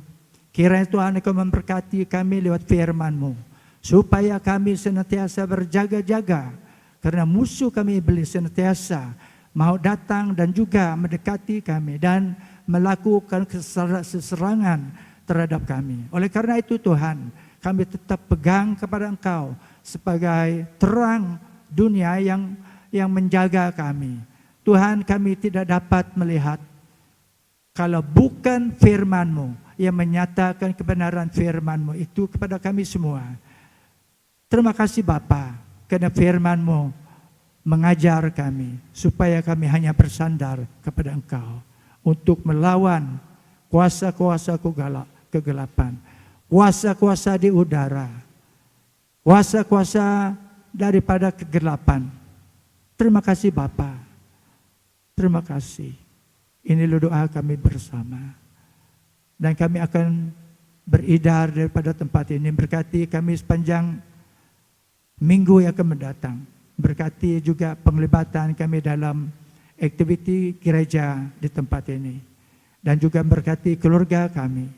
Kiranya Tuhan Engkau memberkati kami lewat firman-Mu, supaya kami senantiasa berjaga-jaga, karena musuh kami iblis senantiasa mau datang dan juga mendekati kami dan melakukan serangan terhadap kami. Oleh karena itu Tuhan, kami tetap pegang kepada Engkau sebagai terang dunia yang menjaga kami. Tuhan, kami tidak dapat melihat kalau bukan firman-Mu yang menyatakan kebenaran firman-Mu itu kepada kami semua. Terima kasih Bapa, karena firman-Mu mengajar kami supaya kami hanya bersandar kepada Engkau. untuk melawan kuasa-kuasa kegelapan, kuasa-kuasa di udara, kuasa-kuasa daripada kegelapan. Terima kasih Bapa. Terima kasih. Inilah doa kami bersama. Dan kami akan beridar daripada tempat ini. Berkati kami sepanjang minggu yang akan mendatang. Berkati juga penglibatan kami dalam aktiviti gereja di tempat ini. Dan juga berkati keluarga kami.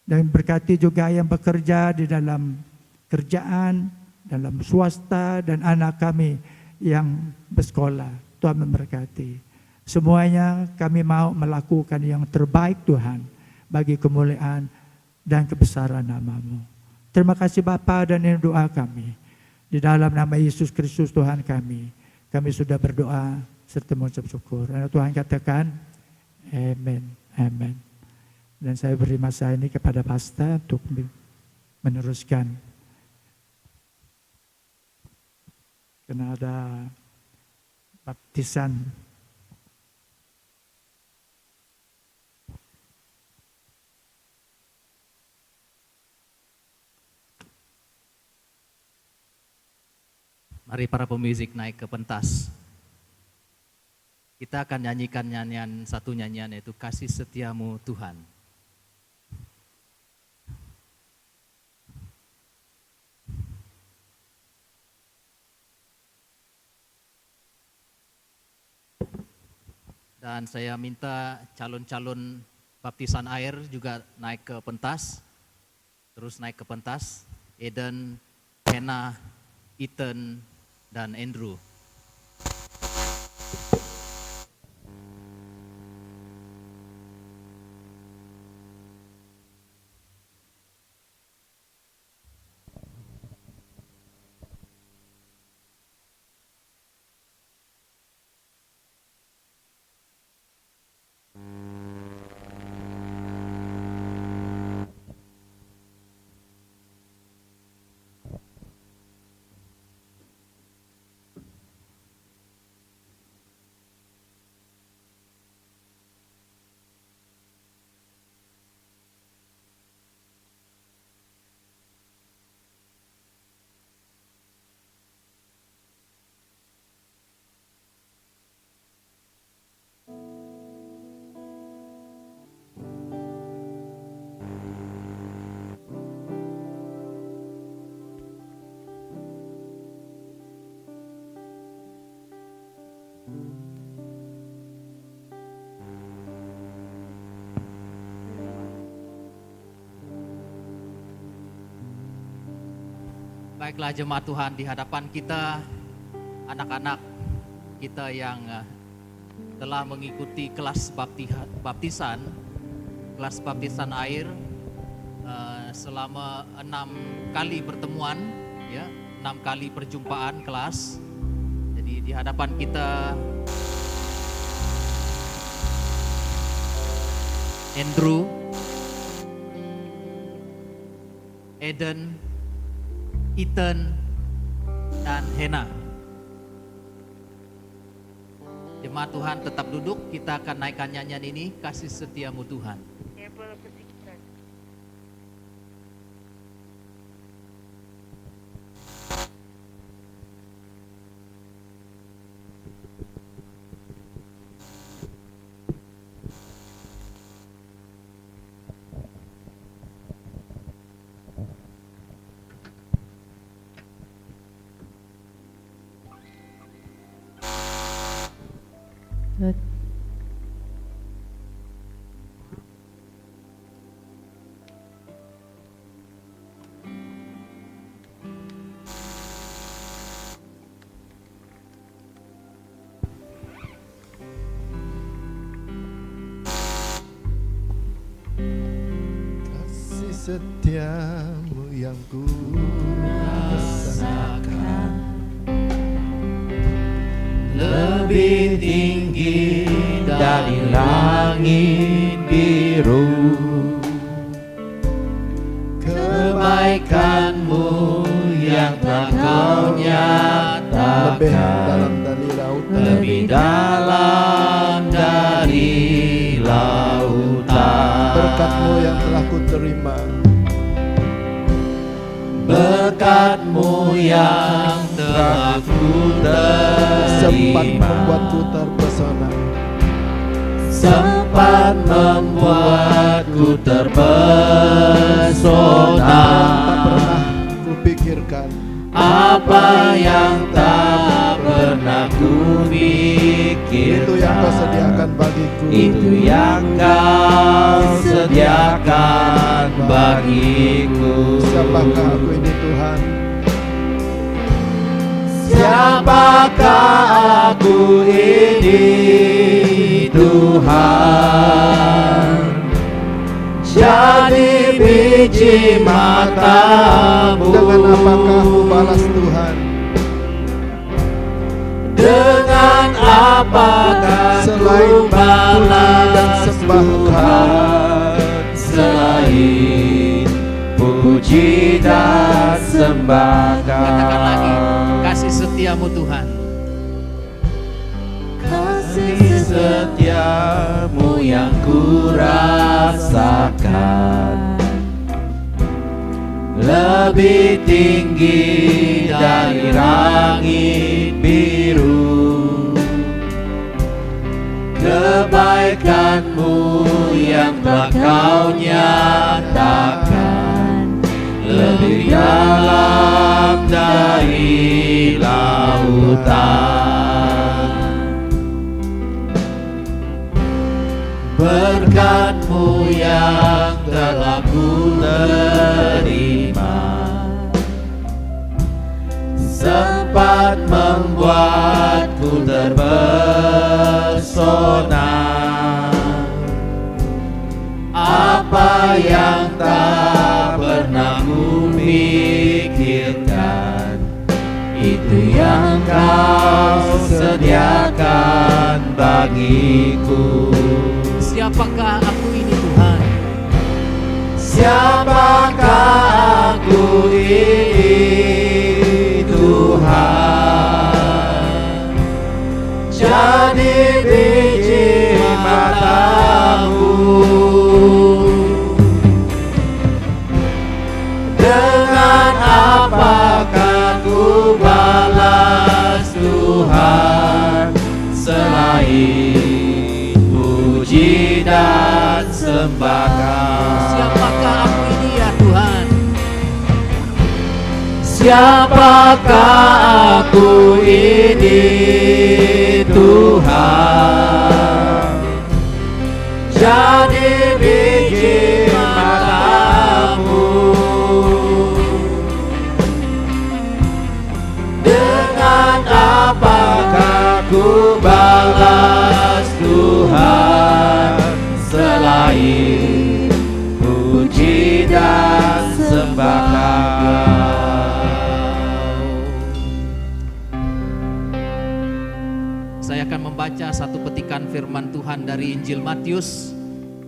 Dan berkati juga yang bekerja di dalam kerjaan, dalam swasta, dan anak kami yang bersekolah. Tuhan memberkati. Semuanya kami mau melakukan yang terbaik Tuhan bagi kemuliaan dan kebesaran nama-Mu. Terima kasih Bapa, dan ini doa kami. Di dalam nama Yesus Kristus Tuhan kami sudah berdoa serta mengucap syukur. Dan Tuhan katakan, amin, amin. Dan saya beri masa ini kepada Pastor untuk meneruskan. Karena ada baptisan. Mari para pemusik naik ke pentas. Kita akan nyanyikan satu nyanyian, yaitu Kasih Setiamu Tuhan. Dan saya minta calon-calon baptisan air juga naik ke pentas. Terus naik ke pentas. Eden, Hannah, Ethan, dan Andrew. Baiklah jemaat Tuhan, di hadapan kita anak-anak kita yang telah mengikuti kelas baptisan air selama 6 kali pertemuan, ya, 6 kali perjumpaan kelas. Jadi di hadapan kita Andrew, Eden, Ethan, dan Hannah. Jemaat Tuhan tetap duduk, kita akan naikkan nyanyian ini, Kasih Setiamu Tuhan. Kasih setiamu yang ku Rasakan lebih tinggi dari langit biru, kebaikanmu yang telah kau nyatakan lebih dalam dari lautan, lebih dalam dari berkat-Mu yang telah ku sempat terima, membuatku terpesona. sempat membuatku terpesona. Tak pernah kupikirkan, Apa yang tak pernah ku itu yang Kau sediakan pikirkan, bagiku. itu yang Kau sediakan bagiku. Siapakah aku ini Tuhan? Siapakah aku ini Tuhan? Jadi biji mata-Mu. Dengan apakah ku balas Tuhan? Dengan apakah Selain ku balas puji dan sembah Tuhan? Selain puji dan sembah Katakan lagi, Kau. kasih setiamu Tuhan. Kasih setiamu yang ku rasakan lebih tinggi dari langit biru. Kebaikan-Mu yang telah Kau nyatakan lebih dalam dari lautan. Berkat-Mu yang telah ku terima sempat membuatku terpesona. Apa yang tak pernah ku pikirkan, itu yang Kau sediakan bagiku. Siapakah aku ini Tuhan? Siapakah aku ini Tuhan? Jadi biji mata-Mu. Dengan apakah ku balas Tuhan? Selain puji dan sembah Kau. Siapakah aku ini ya Tuhan? Siapakah aku ini Tuhan? Jadi biji mata-Mu. Dengan apakah ku balas Tuhan? Selain puji dan sembah Kau. Saya akan membaca satu petikan firman Tuhan dari Injil Matius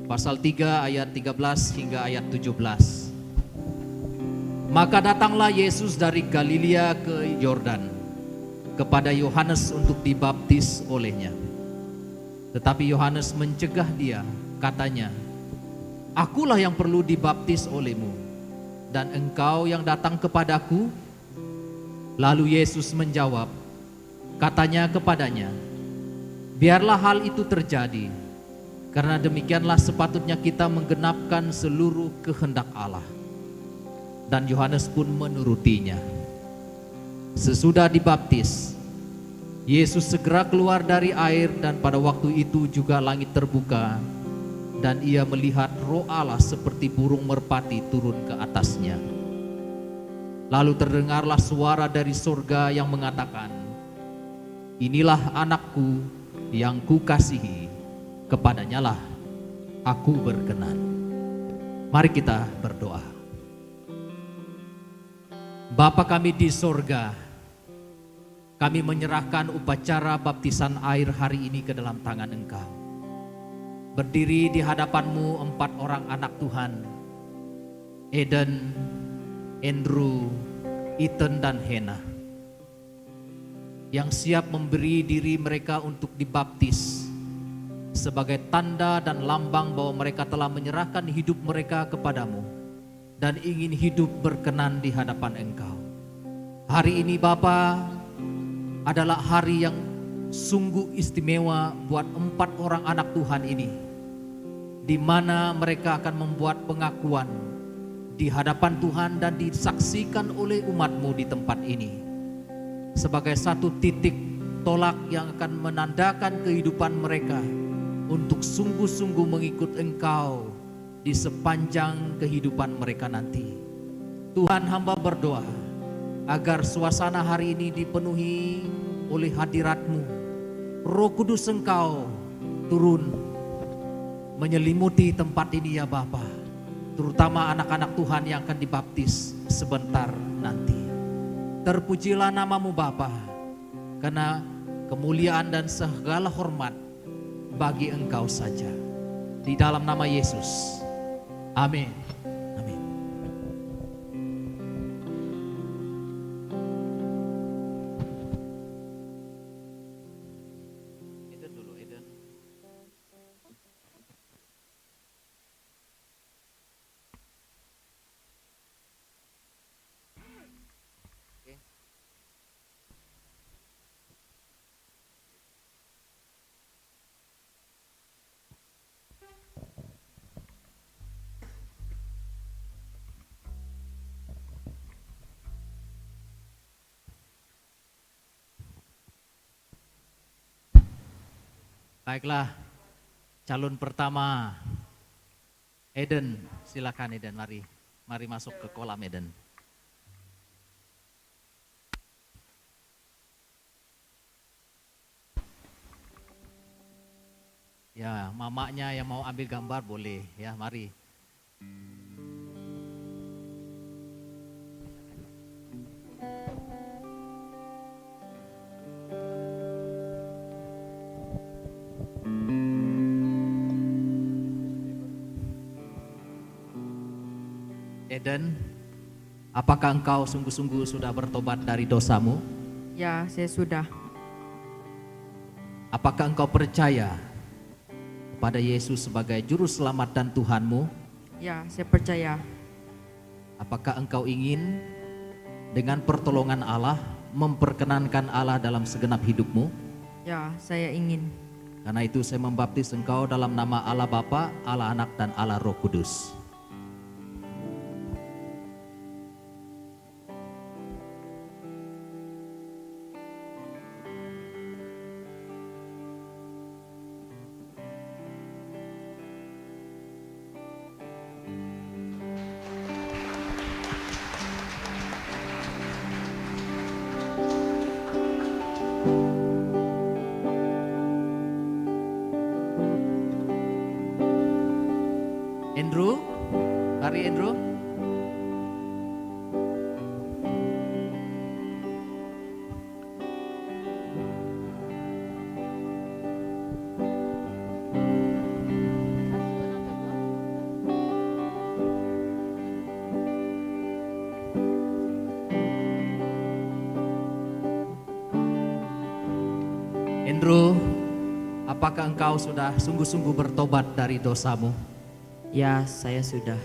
pasal 3 ayat 13 hingga ayat 17. Maka datanglah Yesus dari Galilea ke Yordan kepada Yohanes untuk dibaptis olehnya. Tetapi Yohanes mencegah dia, katanya, "Akulah yang perlu dibaptis olehmu, dan engkau yang datang kepadaku?" Lalu Yesus menjawab, katanya kepadanya, "Biarlah hal itu terjadi, karena demikianlah sepatutnya kita menggenapkan seluruh kehendak Allah." Dan Yohanes pun menurutinya. Sesudah dibaptis, Yesus segera keluar dari air, dan pada waktu itu juga langit terbuka, dan ia melihat Roh Allah seperti burung merpati turun ke atasnya. Lalu terdengarlah suara dari surga yang mengatakan, "Inilah anakku yang kukasihi, kepadanyalah aku berkenan." Mari kita berdoa. Bapa kami di sorga, kami menyerahkan upacara baptisan air hari ini ke dalam tangan Engkau. Berdiri di hadapan-Mu 4 orang anak Tuhan, Eden, Andrew, Ethan, dan Hannah, yang siap memberi diri mereka untuk dibaptis sebagai tanda dan lambang bahwa mereka telah menyerahkan hidup mereka kepadamu dan ingin hidup berkenan di hadapan Engkau. Hari ini Bapa adalah hari yang sungguh istimewa buat 4 orang anak Tuhan ini, di mana mereka akan membuat pengakuan di hadapan Tuhan dan disaksikan oleh umat-Mu di tempat ini sebagai satu titik tolak yang akan menandakan kehidupan mereka untuk sungguh-sungguh mengikut Engkau di sepanjang kehidupan mereka nanti. Tuhan, hamba berdoa agar suasana hari ini dipenuhi oleh hadirat-Mu. Roh Kudus Engkau turun menyelimuti tempat ini ya Bapa, terutama anak-anak Tuhan yang akan dibaptis sebentar nanti. Terpujilah nama-Mu Bapa, karena kemuliaan dan segala hormat bagi Engkau saja. Di dalam nama Yesus. Amin. Amin. Eden dulu, Eden. Oke. Baiklah, calon pertama Eden, silakan Eden, mari masuk ke kolam Eden. Ya, mamanya yang mau ambil gambar boleh ya, mari. Eden, apakah engkau sungguh-sungguh sudah bertobat dari dosamu? Ya, saya sudah. Apakah engkau percaya pada Yesus sebagai juru selamat dan Tuhanmu? Ya, saya percaya. Apakah engkau ingin dengan pertolongan Allah memperkenankan Allah dalam segenap hidupmu? Ya, saya ingin. Karena itu saya membaptis engkau dalam nama Allah Bapa, Allah Anak, dan Allah Roh Kudus. Andrew, mari Andrew. Andrew, apakah engkau sudah sungguh-sungguh bertobat dari dosamu? Ya, saya sudah.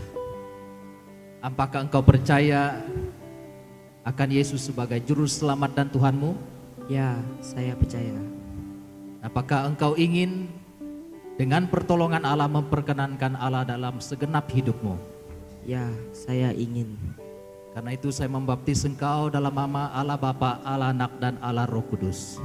Apakah engkau percaya akan Yesus sebagai juru selamat dan Tuhanmu? Ya, saya percaya. Apakah engkau ingin dengan pertolongan Allah memperkenankan Allah dalam segenap hidupmu? Ya, saya ingin. Karena itu saya membaptis engkau dalam nama Allah Bapa, Allah Anak, dan Allah Roh Kudus.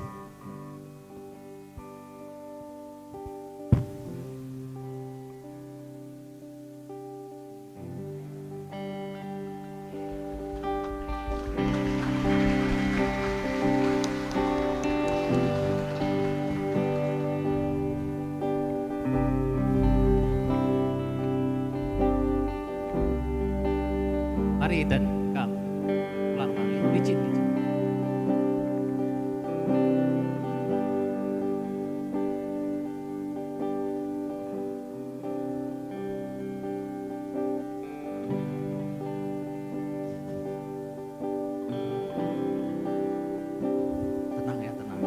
Mari dan come. Pelan-pelan, licin. Tenang ya, tenang.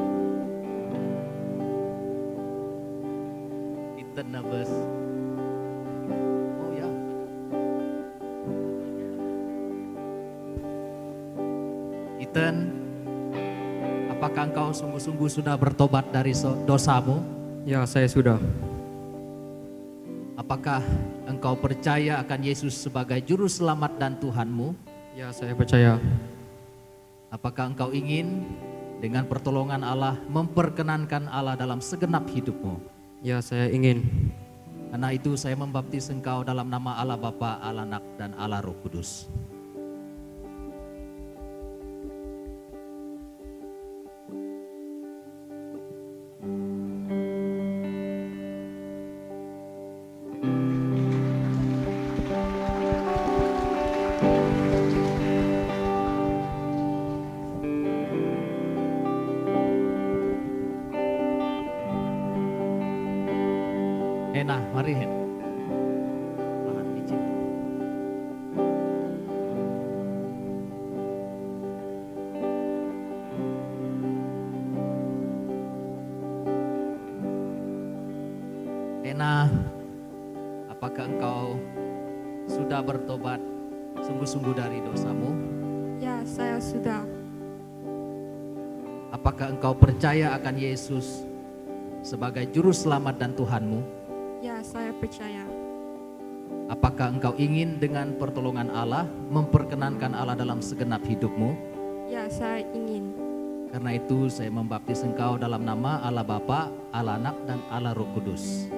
Kita nervous. Oh ya. Ethan, apakah engkau sungguh-sungguh sudah bertobat dari dosamu? Ya, saya sudah. Apakah engkau percaya akan Yesus sebagai juru selamat dan Tuhanmu? Ya, saya percaya. Apakah engkau ingin dengan pertolongan Allah memperkenankan Allah dalam segenap hidupmu? Ya, saya ingin. Karena itu saya membaptis engkau dalam nama Allah Bapa, Allah Anak, dan Allah Roh Kudus. Hena, mari Hena. Tahan izin. Hena, apakah engkau sudah bertobat sungguh-sungguh dari dosamu? Ya, saya sudah. Apakah engkau percaya akan Yesus sebagai juru selamat dan Tuhanmu? Ya, saya percaya. Apakah engkau ingin dengan pertolongan Allah memperkenankan Allah dalam segenap hidupmu? Ya, saya ingin. Karena itu saya membaptis engkau dalam nama Allah Bapa, Allah Anak, dan Allah Roh Kudus.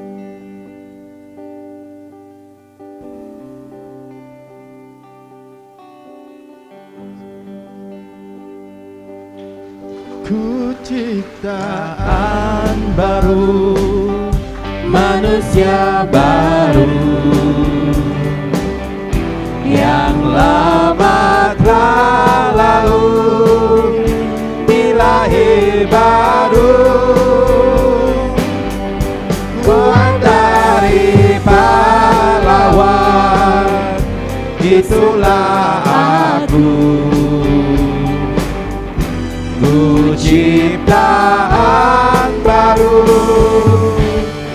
Ku ciptaan baru, manusia baru, yang lama telah lalu, dilahir baru. Tuhan dari pahlawan, itulah aku. Ku ciptaan baru,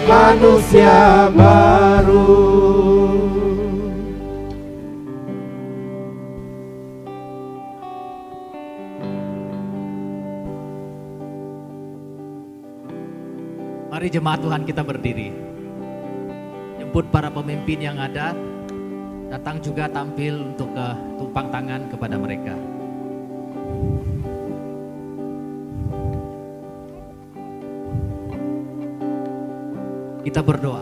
manusia baru. Mari jemaat Tuhan kita berdiri. Jemput para pemimpin yang ada, datang juga tampil untuk tumpang tangan kepada mereka. Kita berdoa.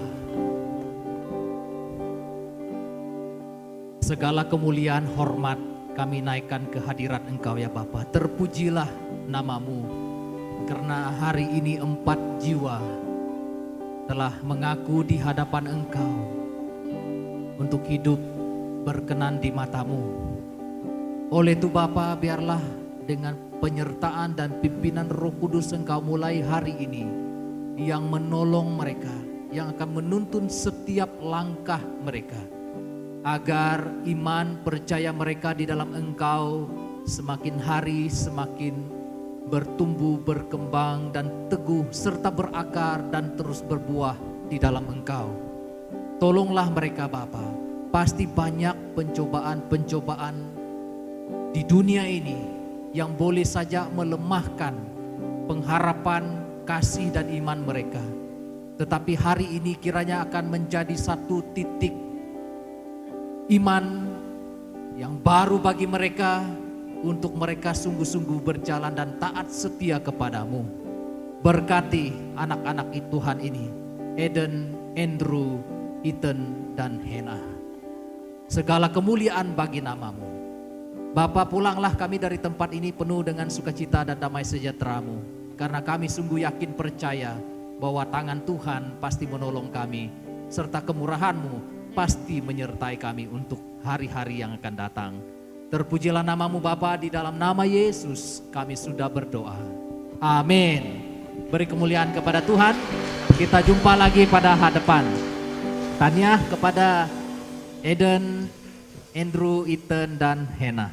Segala kemuliaan, hormat kami naikkan ke hadirat Engkau ya Bapa. Terpujilah namamu, karena hari ini 4 jiwa telah mengaku di hadapan Engkau untuk hidup berkenan di matamu. Oleh itu Bapa, biarlah dengan penyertaan dan pimpinan Roh Kudus Engkau mulai hari ini yang menolong mereka, yang akan menuntun setiap langkah mereka, agar iman percaya mereka di dalam Engkau semakin hari semakin bertumbuh, berkembang dan teguh, serta berakar dan terus berbuah di dalam Engkau. Tolonglah mereka Bapa, pasti banyak pencobaan-pencobaan di dunia ini yang boleh saja melemahkan pengharapan, kasih dan iman mereka. Tetapi hari ini kiranya akan menjadi satu titik iman yang baru bagi mereka, untuk mereka sungguh-sungguh berjalan dan taat setia kepadamu. Berkati anak-anak Tuhan ini, Eden, Andrew, Ethan, dan Hena. Segala kemuliaan bagi namamu. Bapa, pulanglah kami dari tempat ini penuh dengan sukacita dan damai sejahtera-Mu, karena kami sungguh yakin percaya bahwa tangan Tuhan pasti menolong kami, serta kemurahan-Mu pasti menyertai kami untuk hari-hari yang akan datang. Terpujilah namamu Bapa, di dalam nama Yesus kami sudah berdoa. Amin. Beri kemuliaan kepada Tuhan. Kita jumpa lagi pada hadapan. Tahniah kepada Eden, Andrew, Ethan, dan Hena.